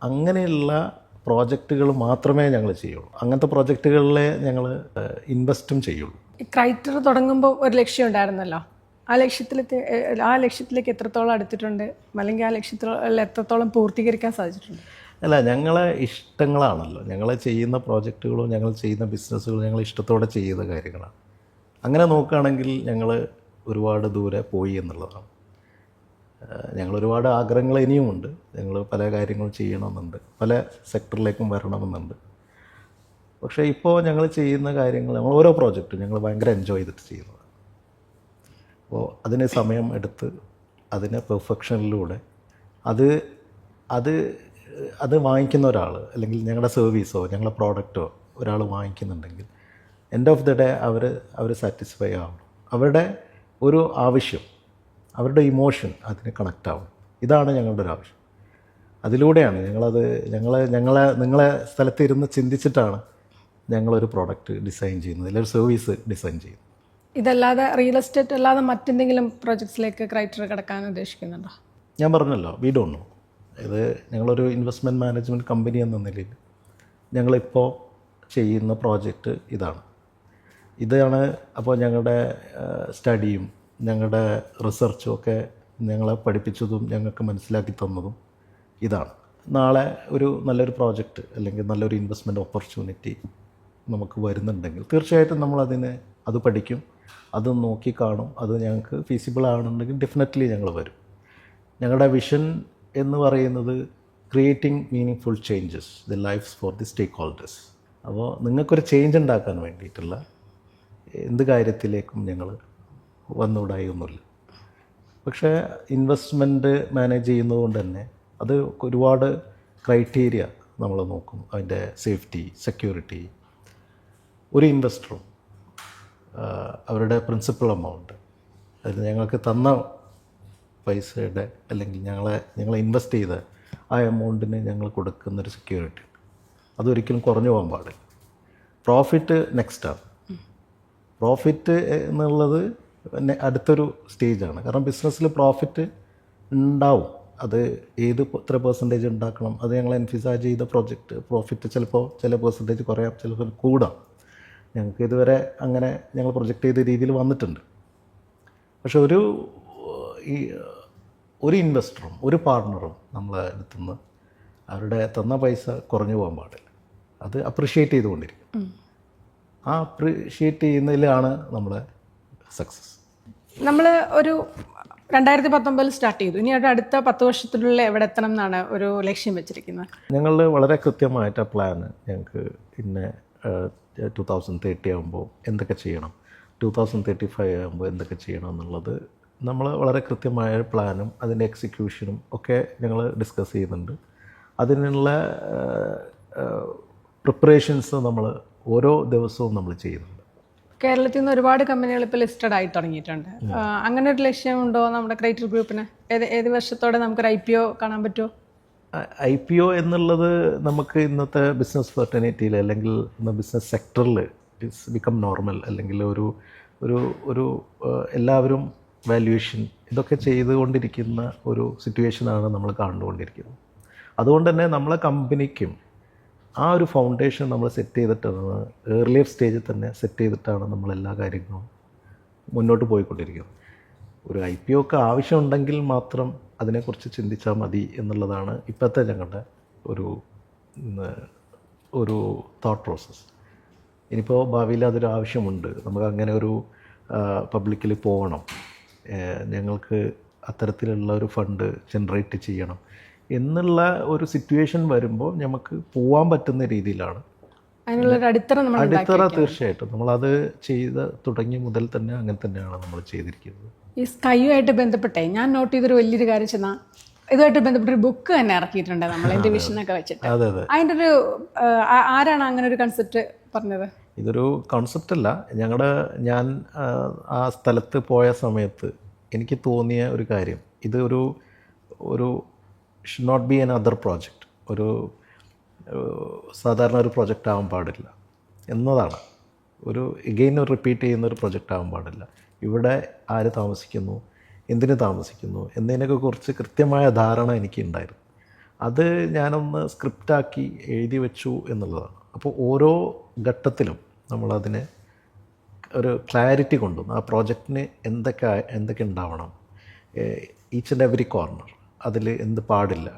അങ്ങനെയുള്ള പ്രോജക്റ്റുകൾ മാത്രമേ ഞങ്ങൾ ചെയ്യുള്ളൂ. അങ്ങനത്തെ പ്രോജക്റ്റുകളിലെ ഞങ്ങൾ ഇൻവെസ്റ്റും ചെയ്യുള്ളൂ. ഈ ക്രൈറ്റർ തുടങ്ങുമ്പോൾ ഒരു ലക്ഷ്യം ഉണ്ടായിരുന്നല്ലോ, ആ ലക്ഷ്യത്തിലേക്ക് എത്രത്തോളം അടുത്തിട്ടുണ്ട്, അല്ലെങ്കിൽ ആ ലക്ഷ്യത്തിൽ എത്രത്തോളം പൂർത്തീകരിക്കാൻ സാധിച്ചിട്ടുണ്ട്? അല്ല, ഞങ്ങളെ ഇഷ്ടങ്ങളാണല്ലോ, ഞങ്ങൾ ചെയ്യുന്ന പ്രോജക്റ്റുകളും ഞങ്ങൾ ചെയ്യുന്ന ബിസിനസ്സുകളും ഞങ്ങൾ ഇഷ്ടത്തോടെ ചെയ്യുന്ന കാര്യങ്ങളാണ്. അങ്ങനെ നോക്കുകയാണെങ്കിൽ ഞങ്ങൾ ഒരുപാട് ദൂരെ പോയി എന്നുള്ളതാണ്. ഞങ്ങൾ ഒരുപാട് ആഗ്രഹങ്ങൾ ഇനിയുമുണ്ട്. ഞങ്ങൾ പല കാര്യങ്ങളും ചെയ്യണമെന്നുണ്ട്, പല സെക്ടറിലേക്കും വരണമെന്നുണ്ട്. പക്ഷേ ഇപ്പോൾ ഞങ്ങൾ ചെയ്യുന്ന കാര്യങ്ങൾ, ഞങ്ങൾ ഓരോ പ്രോജക്റ്റും ഞങ്ങൾ ഭയങ്കര എൻജോയ് ചെയ്തിട്ട് ചെയ്യുന്നതാണ്. അപ്പോൾ അതിന് സമയം എടുത്ത് അതിനെ പെർഫെക്ഷനിലൂടെ അത് വാങ്ങിക്കുന്ന ഒരാൾ, അല്ലെങ്കിൽ ഞങ്ങളുടെ സർവീസോ ഞങ്ങളുടെ പ്രോഡക്റ്റോ ഒരാൾ വാങ്ങിക്കുന്നുണ്ടെങ്കിൽ എൻഡ് ഓഫ് ദി ഡേ അവർ സാറ്റിസ്ഫൈ ആവണം. അവരുടെ ഒരു ആവശ്യം, അവരുടെ ഇമോഷൻ അതിന് കണക്റ്റ് ആവും. ഇതാണ് ഞങ്ങളുടെ ഒരു ആവശ്യം. അതിലൂടെയാണ് നിങ്ങളെ സ്ഥലത്തിരുന്ന് ചിന്തിച്ചിട്ടാണ് ഞങ്ങളൊരു പ്രോഡക്റ്റ് ഡിസൈൻ ചെയ്യുന്നത്, അല്ലെങ്കിൽ ഒരു സർവീസ് ഡിസൈൻ ചെയ്യുന്നത്. ഇതല്ലാതെ റിയൽ എസ്റ്റേറ്റ് അല്ലാതെ മറ്റെന്തെങ്കിലും പ്രോജക്ട്സിലേക്ക് ക്രൈറ്റർ കിടക്കാൻ ഉദ്ദേശിക്കുന്നുണ്ടോ? ഞാൻ പറഞ്ഞല്ലോ, വി ഡോണ്ട് നോ. ഇത് ഞങ്ങളൊരു ഇൻവെസ്റ്റ്മെൻറ്റ് മാനേജ്മെൻറ്റ് കമ്പനി എന്ന നിലയിൽ ഞങ്ങളിപ്പോൾ ചെയ്യുന്ന പ്രോജക്റ്റ് ഇതാണ്. അപ്പോൾ ഞങ്ങളുടെ സ്റ്റഡിയും ഞങ്ങളുടെ റിസർച്ചും ഒക്കെ ഞങ്ങളെ പഠിപ്പിച്ചതും ഞങ്ങൾക്ക് മനസ്സിലാക്കി തന്നതും ഇതാണ്. നാളെ ഒരു നല്ലൊരു പ്രോജക്റ്റ് അല്ലെങ്കിൽ നല്ലൊരു ഇൻവെസ്റ്റ്മെൻറ്റ് ഓപ്പർച്യൂണിറ്റി നമുക്ക് വരുന്നുണ്ടെങ്കിൽ തീർച്ചയായിട്ടും അത് പഠിക്കും, അത് നോക്കി കാണും. അത് ഞങ്ങൾക്ക് ഫീസിബിൾ ആണെന്നുണ്ടെങ്കിൽ ഡെഫിനറ്റ്ലി ഞങ്ങൾ വരും. ഞങ്ങളുടെ വിഷൻ എന്ന് പറയുന്നത് creating meaningful changes the lives for the stakeholders. അപ്പോൾ നിങ്ങൾക്കൊരു ചേഞ്ച് ഉണ്ടാക്കാൻ വേണ്ടിയിട്ടുള്ള എന്ത് കാര്യത്തിലേക്കും ഞങ്ങൾ വന്നുകൂടായി ഒന്നുമില്ല. പക്ഷേ ഇൻവെസ്റ്റ്മെൻറ്റ് മാനേജ് ചെയ്യുന്നതുകൊണ്ട് തന്നെ അത് ഒരുപാട് ക്രൈറ്റീരിയ നമ്മൾ നോക്കും. അതിൻ്റെ സേഫ്റ്റി, സെക്യൂരിറ്റി, ഒരു ഇൻവെസ്റ്ററും അവരുടെ പ്രിൻസിപ്പൽ എമൗണ്ട്, അതിൽ ഞങ്ങൾക്ക് തന്ന പൈസയുടെ അല്ലെങ്കിൽ ഞങ്ങൾ ഇൻവെസ്റ്റ് ചെയ്ത ആ എമൗണ്ടിന് ഞങ്ങൾ കൊടുക്കുന്നൊരു സെക്യൂരിറ്റി, അതൊരിക്കലും കുറഞ്ഞു പോകാൻ പാടില്ല. പ്രോഫിറ്റ് നെക്സ്റ്റാണ്. പ്രോഫിറ്റ് എന്നുള്ളത് അടുത്തൊരു സ്റ്റേജാണ്. കാരണം ബിസിനസ്സിൽ പ്രോഫിറ്റ് ഉണ്ടാവും. അത് എത്ര പെർസെൻറ്റേജ് ഉണ്ടാക്കണം, അത് ഞങ്ങൾ എൻഫിസാജ് ചെയ്ത പ്രോഫിറ്റ് ചിലപ്പോൾ ചില പെർസെൻറ്റേജ് കുറയാം, ചിലപ്പോൾ കൂടാം. ഞങ്ങൾക്ക് ഇതുവരെ അങ്ങനെ ഞങ്ങൾ പ്രൊജക്റ്റ് ചെയ്ത രീതിയിൽ വന്നിട്ടുണ്ട്. പക്ഷെ ഒരു ഇൻവെസ്റ്ററും ഒരു പാർട്ട്ണറും നമ്മളെ അടുത്തുനിന്ന് അവരുടെ തന്ന പൈസ കുറഞ്ഞു പോകാൻ പാടില്ല. അത് അപ്രിഷ്യേറ്റ് ചെയ്തുകൊണ്ടിരിക്കും. ആ അപ്രിഷ്യേറ്റ് ചെയ്യുന്നതിലാണ് നമ്മളെ സക്സസ്. നമ്മൾ ഒരു 2019 സ്റ്റാർട്ട് ചെയ്തു. ഇനി അടുത്ത 10 വർഷത്തിനുള്ളിൽ എവിടെ എത്തണം എന്നാണ് ഒരു ലക്ഷ്യം വെച്ചിരിക്കുന്നത്? ഞങ്ങൾ വളരെ കൃത്യമായിട്ട് ആ പ്ലാന് ഞങ്ങൾക്ക് 2030 ആകുമ്പോൾ എന്തൊക്കെ ചെയ്യണം, 2035 ആകുമ്പോൾ എന്തൊക്കെ ചെയ്യണം എന്നുള്ളത് നമ്മൾ വളരെ കൃത്യമായ പ്ലാനും അതിൻ്റെ എക്സിക്യൂഷനും ഒക്കെ ഞങ്ങൾ ഡിസ്കസ് ചെയ്യുന്നുണ്ട്. അതിനുള്ള പ്രിപ്പറേഷൻസ് നമ്മൾ ഓരോ ദിവസവും നമ്മൾ ചെയ്യുന്നുണ്ട്. കേരളത്തിൽ നിന്ന് ഒരുപാട് കമ്പനികൾ ഇപ്പോൾ ലിസ്റ്റഡ് ആയി തുടങ്ങിയിട്ടുണ്ട്. അങ്ങനെ ഒരു ലക്ഷ്യമുണ്ടോ നമ്മുടെ ക്രൈറ്റർ ഗ്രൂപ്പിന്? ഏത് വർഷത്തോടെ നമുക്കൊരു IPO കാണാൻ പറ്റുമോ? IPO എന്നുള്ളത് നമുക്ക് ഇന്നത്തെ ബിസിനസ് ഫെർട്ടനിറ്റിയിൽ അല്ലെങ്കിൽ ഇന്ന് ബിസിനസ് സെക്ടറിൽ ഇറ്റ്സ് ബിക്കം നോർമൽ. അല്ലെങ്കിൽ ഒരു ഒരു ഒരു എല്ലാവരും വാല്യുവേഷൻ ഇതൊക്കെ ചെയ്തുകൊണ്ടിരിക്കുന്ന ഒരു സിറ്റുവേഷനാണ് നമ്മൾ കണ്ടുകൊണ്ടിരിക്കുന്നത്. അതുകൊണ്ട് തന്നെ നമ്മളെ കമ്പനിക്കും ആ ഒരു ഫൗണ്ടേഷൻ നമ്മൾ സെറ്റ് ചെയ്തിട്ടാണ്, ഏർലിയർ സ്റ്റേജിൽ തന്നെ സെറ്റ് ചെയ്തിട്ടാണ് നമ്മളെല്ലാ കാര്യങ്ങളും മുന്നോട്ട് പോയിക്കൊണ്ടിരിക്കുന്നത്. ഒരു IPO ഒക്കെ ആവശ്യമുണ്ടെങ്കിൽ മാത്രം അതിനെക്കുറിച്ച് ചിന്തിച്ചാൽ മതി എന്നുള്ളതാണ് ഇപ്പോഴത്തെ ഞങ്ങളുടെ ഒരു തോട്ട് പ്രോസസ്സ്. ഇനിയിപ്പോൾ ഭാവിയിൽ അതൊരു ആവശ്യമുണ്ട്, നമുക്ക് അങ്ങനെ ഒരു പബ്ലിക്കിൽ പോകണം, ഞങ്ങൾക്ക് അത്തരത്തിലുള്ള ഒരു ഫണ്ട് ജനറേറ്റ് ചെയ്യണം എന്നുള്ള ഒരു സിറ്റുവേഷൻ വരുമ്പോൾ നമുക്ക് പോകാൻ പറ്റുന്ന രീതിയിലാണ് അടിത്തറ. തീർച്ചയായിട്ടും നമ്മളത് ചെയ്ത് തുടങ്ങിയ മുതൽ തന്നെ അങ്ങനെ തന്നെയാണ് നമ്മൾ ചെയ്തിരിക്കുന്നത്. ഈ സ്കൈയുമായിട്ട് ബന്ധപ്പെട്ടേ ഞാൻ നോട്ട് ചെയ്തൊരു വലിയൊരു കാര്യം ചെന്നാൽ ഇതുമായിട്ട് ബന്ധപ്പെട്ടൊരു ബുക്ക് തന്നെ ഇറക്കിയിട്ടുണ്ട് നമ്മൾ, എൻ്റെ വിഷനൊക്കെ വെച്ചിട്ട്. അതിൻ്റെ ഒരു ആരാണ് അങ്ങനെ ഒരു കൺസെപ്റ്റ് പറഞ്ഞത്? ഇതൊരു കോൺസെപ്റ്റ് അല്ല, ഞാൻ ആ സ്ഥലത്ത് പോയ സമയത്ത് എനിക്ക് തോന്നിയ ഒരു കാര്യം, ഇത് ഒരു should not be another project, സാധാരണ ഒരു പ്രൊജക്റ്റ് ആവാൻ പാടില്ല എന്നതാണ്. എഗെയിൻ റിപ്പീറ്റ് ചെയ്യുന്ന ഒരു പ്രൊജക്റ്റ് ആവാൻ പാടില്ല. ഇവിടെ ആര് താമസിക്കുന്നു, എന്തിന് താമസിക്കുന്നു എന്നതിനൊക്കെ കുറിച്ച് കൃത്യമായ ധാരണ എനിക്കുണ്ടായിരുന്നു. അത് ഞാനൊന്ന് സ്ക്രിപ്റ്റാക്കി എഴുതി വെച്ചു എന്നുള്ളതാണ്. അപ്പോൾ ഓരോ ഘട്ടത്തിലും നമ്മളതിനെ ഒരു ക്ലാരിറ്റി കൊണ്ടുവന്നു. ആ പ്രോജക്റ്റിന് എന്തൊക്കെ ഉണ്ടാവണം, ഈച്ച് ആൻഡ് എവറി കോർണർ, അതിൽ എന്ത് പാടില്ല,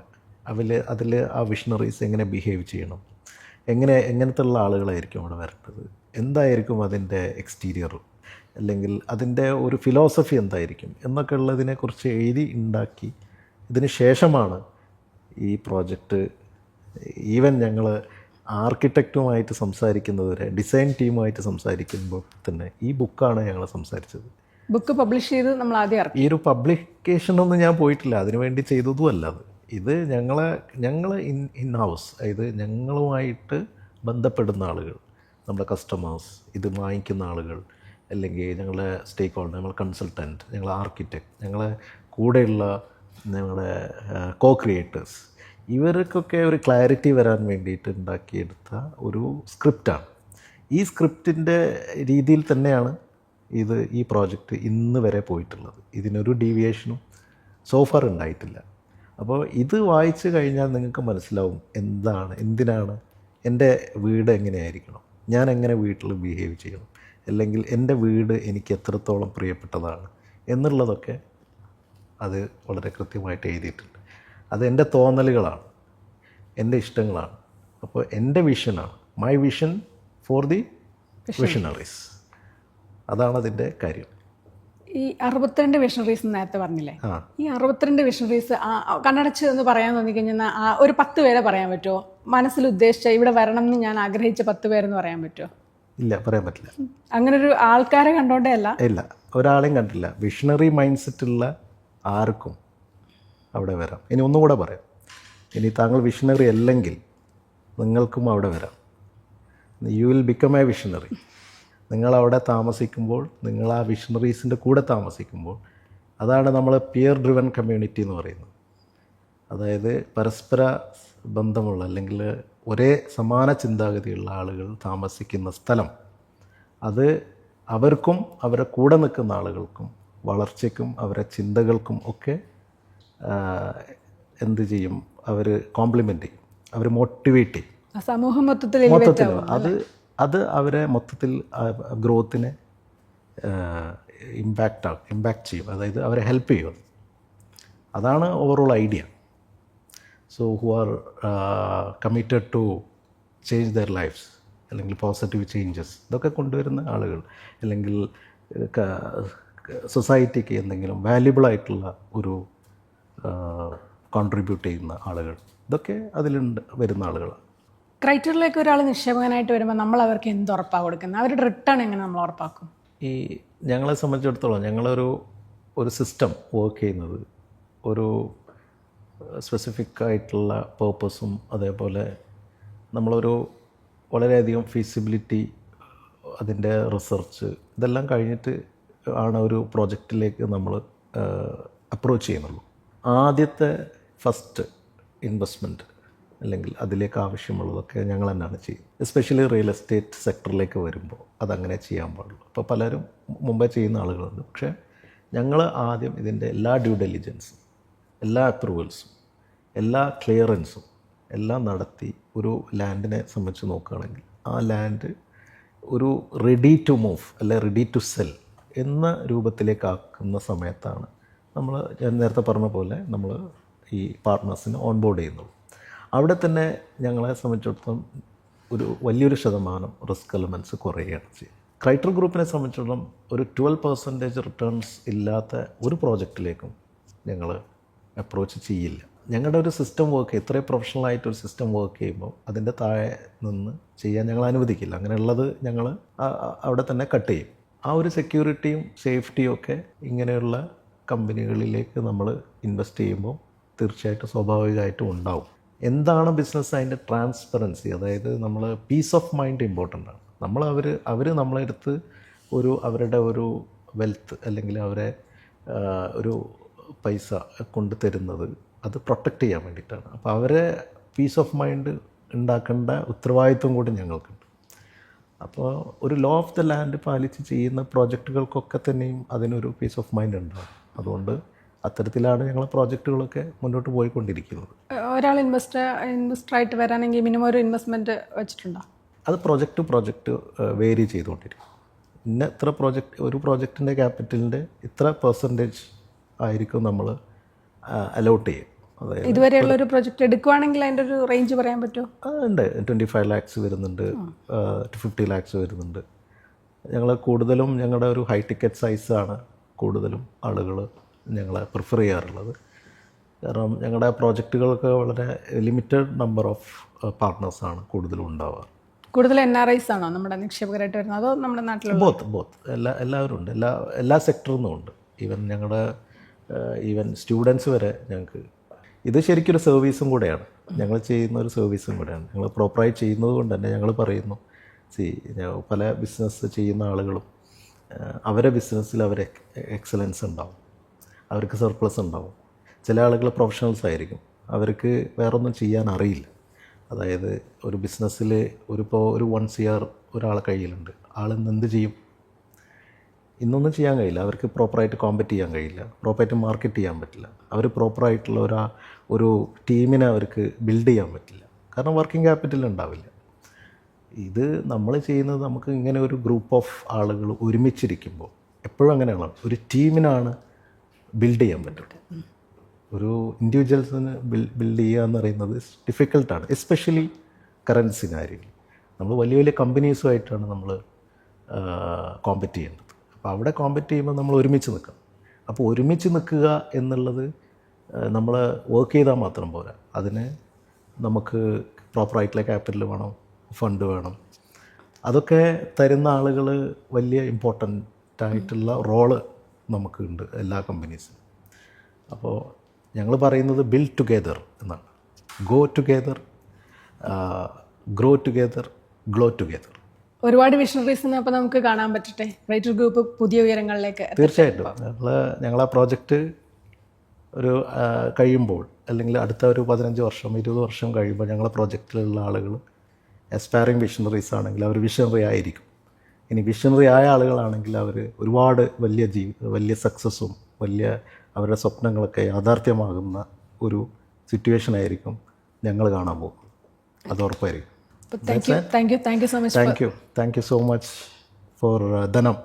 അതിൽ ആ വിഷണറീസ് എങ്ങനെ ബിഹേവ് ചെയ്യണം, എങ്ങനത്തെ ഉള്ള ആളുകളായിരിക്കും അവിടെ വരേണ്ടത്, എന്തായിരിക്കും അതിൻ്റെ എക്സ്റ്റീരിയർ, അല്ലെങ്കിൽ അതിൻ്റെ ഒരു ഫിലോസഫി എന്തായിരിക്കും എന്നൊക്കെ ഉള്ളതിനെക്കുറിച്ച് എഴുതി ഉണ്ടാക്കി. ഇതിന് ശേഷമാണ് ഈ പ്രോജക്റ്റ് ഈവൻ ഞങ്ങൾ ആർക്കിടെക്റ്റുമായിട്ട് സംസാരിക്കുന്നത് വരെ, ഡിസൈൻ ടീമുമായിട്ട് സംസാരിക്കുമ്പോൾ തന്നെ ഈ ബുക്കാണ് ഞങ്ങൾ സംസാരിച്ചത്. ബുക്ക് പബ്ലിഷ് ചെയ്ത് നമ്മൾ ആദ്യം ഇറക്കി. ഈ ഒരു പബ്ലിക്കേഷനൊന്നും ഞാൻ പോയിട്ടില്ല, അതിനുവേണ്ടി ചെയ്തതുമല്ല അത്. ഇത് ഞങ്ങൾ ഇൻ ഹൗസ്, അതായത് ഞങ്ങളുമായിട്ട് ബന്ധപ്പെടുന്ന ആളുകൾ, നമ്മുടെ കസ്റ്റമേഴ്സ്, ഇത് വാങ്ങിക്കുന്ന ആളുകൾ, അല്ലെങ്കിൽ ഞങ്ങളുടെ സ്റ്റേക്ക് ഹോൾഡർ, ഞങ്ങൾ കൺസൾട്ടൻറ്റ്, ഞങ്ങൾ ആർക്കിടെക്ട്, ഞങ്ങളെ കൂടെയുള്ള ഞങ്ങളുടെ കോ ക്രിയേറ്റേഴ്സ്, ഇവർക്കൊക്കെ ഒരു ക്ലാരിറ്റി വരാൻ വേണ്ടിയിട്ട് ഉണ്ടാക്കിയെടുത്ത ഒരു സ്ക്രിപ്റ്റാണ്. ഈ സ്ക്രിപ്റ്റിൻ്റെ രീതിയിൽ തന്നെയാണ് ഈ പ്രോജക്റ്റ് ഇന്ന് വരെ പോയിട്ടുള്ളത്. ഇതിനൊരു ഡീവിയേഷനും സോഫാർ ഉണ്ടായിട്ടില്ല. അപ്പോൾ ഇത് വായിച്ചു കഴിഞ്ഞാൽ നിങ്ങൾക്ക് മനസ്സിലാവും എന്തിനാണ് എൻ്റെ വീട് എങ്ങനെയായിരിക്കണം, ഞാൻ എങ്ങനെ വീട്ടിൽ ബിഹേവ് ചെയ്യണം, അല്ലെങ്കിൽ എൻ്റെ വീട് എനിക്ക് എത്രത്തോളം പ്രിയപ്പെട്ടതാണ് എന്നുള്ളതൊക്കെ അത് വളരെ കൃത്യമായിട്ട് എഴുതിയിട്ടുണ്ട്. അത് എൻ്റെ തോന്നലുകളാണ്, എൻ്റെ ഇഷ്ടങ്ങളാണ്. അപ്പോൾ എൻ്റെ വിഷനാണ്, my vision for the visionaries. അതാണ് അതിൻ്റെ കാര്യം. ഈ 62 വിഷണറീസ് നേരത്തെ പറഞ്ഞില്ലേ, ഈ 62 വിഷണറീസ് കണ്ണടച്ച് എന്ന് പറയാൻ തോന്നിക്കഴിഞ്ഞാൽ ഒരു 10 പേരെ പറയാൻ പറ്റുമോ? മനസ്സിൽ ഉദ്ദേശിച്ച ഇവിടെ വരണം എന്ന് ഞാൻ ആഗ്രഹിച്ച 10 പേരെന്ന് പറയാൻ പറ്റുമോ? ഇല്ല, പറയാൻ പറ്റില്ല. അങ്ങനെ ഒരു ആൾക്കാരെ കണ്ടോണ്ടേ അല്ല, ഇല്ല, ഒരാളെയും കണ്ടില്ല. വിഷണറി മൈൻഡ് സെറ്റുള്ള ആർക്കും അവിടെ വരാം. ഇനി ഒന്നും കൂടെ പറയാം, ഇനി താങ്കൾ വിഷണറി അല്ലെങ്കിൽ നിങ്ങൾക്കും അവിടെ വരാം. You will become A visionary. നിങ്ങളവിടെ താമസിക്കുമ്പോൾ, നിങ്ങൾ ആ വിഷണറീസിൻ്റെ കൂടെ താമസിക്കുമ്പോൾ, അതാണ് നമ്മൾ പിയർ ഡ്രിവൻ കമ്മ്യൂണിറ്റി എന്ന് പറയുന്നത്. അതായത് പരസ്പര ബന്ധമുള്ള അല്ലെങ്കിൽ ഒരേ സമാന ചിന്താഗതിയുള്ള ആളുകൾ താമസിക്കുന്ന സ്ഥലം, അത് അവർക്കും അവരെ കൂടെ നിൽക്കുന്ന ആളുകൾക്കും വളർച്ചയ്ക്കും അവരെ ചിന്തകൾക്കും ഒക്കെ എന്ത് ചെയ്യും, അവർ കോംപ്ലിമെൻ്റ് ചെയ്യും, അവർ മോട്ടിവേറ്റ് ചെയ്യും. സമൂഹം മൊത്തത്തിൽ അത് അവരെ മൊത്തത്തിൽ ഗ്രോത്തിനെ ഇമ്പാക്റ്റ് ചെയ്യും, അതായത് അവരെ ഹെൽപ്പ് ചെയ്യും. അതാണ് overall idea. So who are committed to change their lives, അല്ലെങ്കിൽ പോസിറ്റീവ് ചേഞ്ചസ് ഇതൊക്കെ കൊണ്ടുവരുന്ന ആളുകൾ, അല്ലെങ്കിൽ സൊസൈറ്റിക്ക് എന്തെങ്കിലും വാല്യുബിളായിട്ടുള്ള ഒരു കോൺട്രിബ്യൂട്ട് ചെയ്യുന്ന ആളുകൾ, ഇതൊക്കെ വരുന്ന ആളുകളാണ്. ക്രൈറ്ററിലേക്ക് ഒരാൾ നിക്ഷേപകനായിട്ട് വരുമ്പോൾ നമ്മൾ അവർക്ക് എന്ത് ഉറപ്പാണ് കൊടുക്കുന്നത്? അവരുടെ റിട്ടേൺ എങ്ങനെ നമ്മൾ ഉറപ്പാക്കും? ഞങ്ങളെ സംബന്ധിച്ചിടത്തോളം ഞങ്ങളൊരു സിസ്റ്റം വർക്ക് ചെയ്യുന്നത് ഒരു സ്പെസിഫിക് ആയിട്ടുള്ള പേർപ്പസും, അതേപോലെ നമ്മളൊരു വളരെയധികം ഫീസിബിലിറ്റി അതിൻ്റെ റിസർച്ച് ഇതെല്ലാം കഴിഞ്ഞിട്ട് ആണ് ഒരു പ്രോജക്റ്റിലേക്ക് നമ്മൾ അപ്രോച്ച് ചെയ്യുന്നുള്ളൂ. ആദ്യത്തെ ഫസ്റ്റ് ഇൻവെസ്റ്റ്മെൻറ്റ് അല്ലെങ്കിൽ അതിലേക്ക് ആവശ്യമുള്ളതൊക്കെ ഞങ്ങൾ തന്നെയാണ് ചെയ്യുന്നത്. എസ്പെഷ്യലി റിയൽ എസ്റ്റേറ്റ് സെക്ടറിലേക്ക് വരുമ്പോൾ അതങ്ങനെ ചെയ്യാൻ പാടുള്ളൂ. അപ്പോൾ പലരും മുമ്പേ ചെയ്യുന്ന ആളുകളുണ്ട്. പക്ഷേ ഞങ്ങൾ ആദ്യം ഇതിൻ്റെ എല്ലാ ഡ്യൂ ഡെലിജൻസും, എല്ലാ അപ്രൂവൽസും, എല്ലാ ക്ലിയറൻസും എല്ലാം നടത്തി ഒരു ലാൻഡിനെ സംബന്ധിച്ച് നോക്കുകയാണെങ്കിൽ ആ ലാൻഡ് ഒരു റെഡി ടു മൂവ് അല്ലെ റെഡി ടു സെൽ എന്ന രൂപത്തിലേക്ക് ആക്കുന്ന സമയത്താണ് നമ്മൾ, ഞാൻ നേരത്തെ പറഞ്ഞ പോലെ, നമ്മൾ ഈ പാർട്ട്നേഴ്സിനെ ഓൺബോർഡ് ചെയ്യുന്നുള്ളൂ. അവിടെ തന്നെ ഞങ്ങളെ സംബന്ധിച്ചിടത്തോളം ഒരു വലിയൊരു ശതമാനം റിസ്ക് എലമെൻറ്റ്സ് കുറയുകയാണ് ചെയ്യുന്നത്. ക്രൈറ്റർ ഗ്രൂപ്പിനെ സംബന്ധിച്ചിടത്തോളം ഒരു 12% റിട്ടേൺസ് ഇല്ലാത്ത ഒരു പ്രോജക്റ്റിലേക്കും ഞങ്ങൾ അപ്രോച്ച് ചെയ്യില്ല. ഞങ്ങളുടെ ഒരു സിസ്റ്റം വർക്ക്, ഇത്രയും പ്രൊഫഷണലായിട്ടൊരു സിസ്റ്റം വർക്ക് ചെയ്യുമ്പോൾ അതിൻ്റെ താഴെ നിന്ന് ചെയ്യാൻ ഞങ്ങൾ അനുവദിക്കില്ല. അങ്ങനെയുള്ളത് ഞങ്ങൾ അവിടെ തന്നെ കട്ട് ചെയ്യും. ആ ഒരു സെക്യൂരിറ്റിയും സേഫ്റ്റിയും ഒക്കെ ഇങ്ങനെയുള്ള കമ്പനികളിലേക്ക് നമ്മൾ ഇൻവെസ്റ്റ് ചെയ്യുമ്പോൾ തീർച്ചയായിട്ടും സ്വാഭാവികമായിട്ടും ഉണ്ടാവും. എന്താണ് ബിസിനസ്? അതിൻ്റെ ട്രാൻസ്പെറൻസി, അതായത് നമ്മൾ പീസ് ഓഫ് മൈൻഡ് ഇമ്പോർട്ടൻ്റ് ആണ്. അവർ നമ്മളെടുത്ത് അവരുടെ ഒരു വെൽത്ത് അല്ലെങ്കിൽ അവരെ ഒരു പൈസ കൊണ്ട് തരുന്നത് അത് പ്രൊട്ടക്റ്റ് ചെയ്യാൻ വേണ്ടിയിട്ടാണ്. അപ്പോൾ അവരെ പീസ് ഓഫ് മൈൻഡ് ഉണ്ടാക്കേണ്ട ഉത്തരവാദിത്വം കൂടി ഞങ്ങൾക്കുണ്ട്. അപ്പോൾ ഒരു ലോ ഓഫ് ദ ലാൻഡ് പാലിച്ച് ചെയ്യുന്ന പ്രോജക്റ്റുകൾക്കൊക്കെ തന്നെയും അതിനൊരു പീസ് ഓഫ് മൈൻഡ് ഉണ്ടാകും. അതുകൊണ്ട് അത്തരത്തിലാണ് ഞങ്ങൾ പ്രോജക്റ്റുകളൊക്കെ മുന്നോട്ട് പോയിക്കൊണ്ടിരിക്കുന്നത്. ഒരാൾ ഇൻവെസ്റ്ററായിട്ട് വരാനെങ്കിൽ മിനിമം ഒരു ഇൻവെസ്റ്റ്മെൻറ്റ് വെച്ചിട്ടുണ്ടോ? അത് പ്രോജക്റ്റ് വേരി ചെയ്തുകൊണ്ടിരിക്കും. ഇത്ര ഒരു പ്രോജക്റ്റിൻ്റെ ക്യാപിറ്റലിൻ്റെ ഇത്ര പെർസെൻറ്റേജ് ആയിരിക്കും നമ്മൾ അലോട്ട് ചെയ്യും. അതായത് ഇതുവരെയുള്ള ഒരു പ്രോജക്റ്റ് എടുക്കുവാണെങ്കിൽ അതിൻ്റെ ഒരു റേഞ്ച് പറയാൻ പറ്റുമോ? ഉണ്ട്. 25 lakhs വരുന്നുണ്ട്, 50 lakhs വരുന്നുണ്ട്. ഞങ്ങൾ കൂടുതലും ഞങ്ങളുടെ ഒരു ഹൈ ടിക്കറ്റ് സൈസാണ് കൂടുതലും ആളുകൾ ഞങ്ങളെ പ്രിഫർ ചെയ്യാറുള്ളത്. കാരണം ഞങ്ങളുടെ പ്രോജക്റ്റുകൾക്ക് വളരെ ലിമിറ്റഡ് നമ്പർ ഓഫ് പാർട്ട്നേഴ്സാണ് കൂടുതലും ഉണ്ടാവുക. കൂടുതൽ NRIs ആണോ നമ്മുടെ നിക്ഷേപകരായിട്ട് വരുന്നത്, അതോ നമ്മുടെ നാട്ടിലുള്ള? ബോത്ത് എല്ലാവരും ഉണ്ട്. എല്ലാ സെക്ടറിൽ നിന്നും ഉണ്ട്. ഈവൻ സ്റ്റുഡൻസ് വരെ ഞങ്ങൾക്ക്. ഇത് ശരിക്കൊരു സർവീസും കൂടെയാണ്, ഞങ്ങൾ ചെയ്യുന്ന ഒരു സർവീസും കൂടെയാണ്. ഞങ്ങൾ പ്രോപ്പറായി ചെയ്യുന്നത് കൊണ്ട് തന്നെ ഞങ്ങൾ പറയുന്നു, പല ബിസിനസ് ചെയ്യുന്ന ആളുകളും അവരെ ബിസിനസ്സിൽ അവർ എക്സലൻസ് ഉണ്ടാവും, അവർക്ക് സർപ്ലസ് ഉണ്ടാവും. ചില ആളുകൾ പ്രൊഫഷണൽസ് ആയിരിക്കും, അവർക്ക് വേറൊന്നും ചെയ്യാൻ അറിയില്ല. അതായത് ഒരു ബിസിനസ്സിൽ ഒരു 1 CR ഒരാളെ കയ്യിലുണ്ട്, ആളിന്ന് എന്ത് ചെയ്യും? ഇന്നൊന്നും ചെയ്യാൻ കഴിയില്ല. അവർക്ക് പ്രോപ്പറായിട്ട് കോമ്പറ്റ് ചെയ്യാൻ കഴിയില്ല, പ്രോപ്പറായിട്ട് മാർക്കറ്റ് ചെയ്യാൻ പറ്റില്ല, അവർ പ്രോപ്പറായിട്ടുള്ള ഒരു ടീമിനെ അവർക്ക് ബിൽഡ് ചെയ്യാൻ പറ്റില്ല, കാരണം വർക്കിംഗ് ക്യാപിറ്റൽ ഉണ്ടാവില്ല. ഇത് നമ്മൾ ചെയ്യുന്നത്, നമുക്ക് ഇങ്ങനെ ഒരു ഗ്രൂപ്പ് ഓഫ് ആളുകൾ ഒരുമിച്ചിരിക്കുമ്പോൾ എപ്പോഴും അങ്ങനെയാണ്, ഒരു ടീമിനാണ് ബിൽഡ് ചെയ്യാൻ പറ്റും. ഒരു ഇൻഡിവിജ്വൽസിന് ബിൽഡ് ചെയ്യുക എന്ന് പറയുന്നത് ഡിഫിക്കൽട്ടാണ്, എസ്പെഷ്യലി കറൻറ്റ് സിനാരിയോയിൽ. നമ്മൾ വലിയ കമ്പനീസുമായിട്ടാണ് നമ്മൾ കോമ്പറ്റ് ചെയ്യേണ്ടത്. അപ്പോൾ അവിടെ കോമ്പറ്റ് ചെയ്യുമ്പോൾ നമ്മൾ ഒരുമിച്ച് നിൽക്കണം. അപ്പോൾ ഒരുമിച്ച് നിൽക്കുക എന്നുള്ളത് നമ്മൾ വർക്ക് ചെയ്താൽ മാത്രം പോരാ, അതിന് നമുക്ക് പ്രോപ്പറായിട്ടുള്ള ക്യാപിറ്റൽ വേണം, ഫണ്ട് വേണം. അതൊക്കെ തരുന്ന ആളുകൾ വലിയ ഇമ്പോർട്ടൻ്റ് ആയിട്ടുള്ള റോള് നമുക്കുണ്ട് എല്ലാ കമ്പനീസിനും. അപ്പോൾ ഞങ്ങൾ പറയുന്നത് ബിൽഡ് ടുഗെദർ എന്നാണ്. Go together, grow together, glow together. ഒരുപാട് വിഷണറീസിന് അപ്പോൾ നമുക്ക് കാണാൻ പറ്റട്ടെ ക്രൈറ്റർ ഗ്രൂപ്പ് പുതിയ ഉയരങ്ങളിലേക്ക്. തീർച്ചയായിട്ടും ഞങ്ങൾ ആ പ്രോജക്റ്റ് ഒരു കഴിയുമ്പോൾ, അല്ലെങ്കിൽ അടുത്ത ഒരു 15 വർഷം 20 വർഷം കഴിയുമ്പോൾ ഞങ്ങളെ പ്രോജക്റ്റിലുള്ള ആളുകൾ എസ്പയറിങ് വിഷണറീസ് ആണെങ്കിൽ അവർ വിഷണറി ആയിരിക്കും. ഇനി വിഷണറി ആയ ആളുകളാണെങ്കിൽ അവർ ഒരുപാട് വലിയ സക്സസ്സും അവരുടെ സ്വപ്നങ്ങളൊക്കെ യാഥാർത്ഥ്യമാകുന്ന ഒരു സിറ്റുവേഷൻ ആയിരിക്കും ഞങ്ങൾ കാണാൻ പോകും. അത് ഉറപ്പായിരിക്കും. Thank you so much. Thank you so much for Dhanam.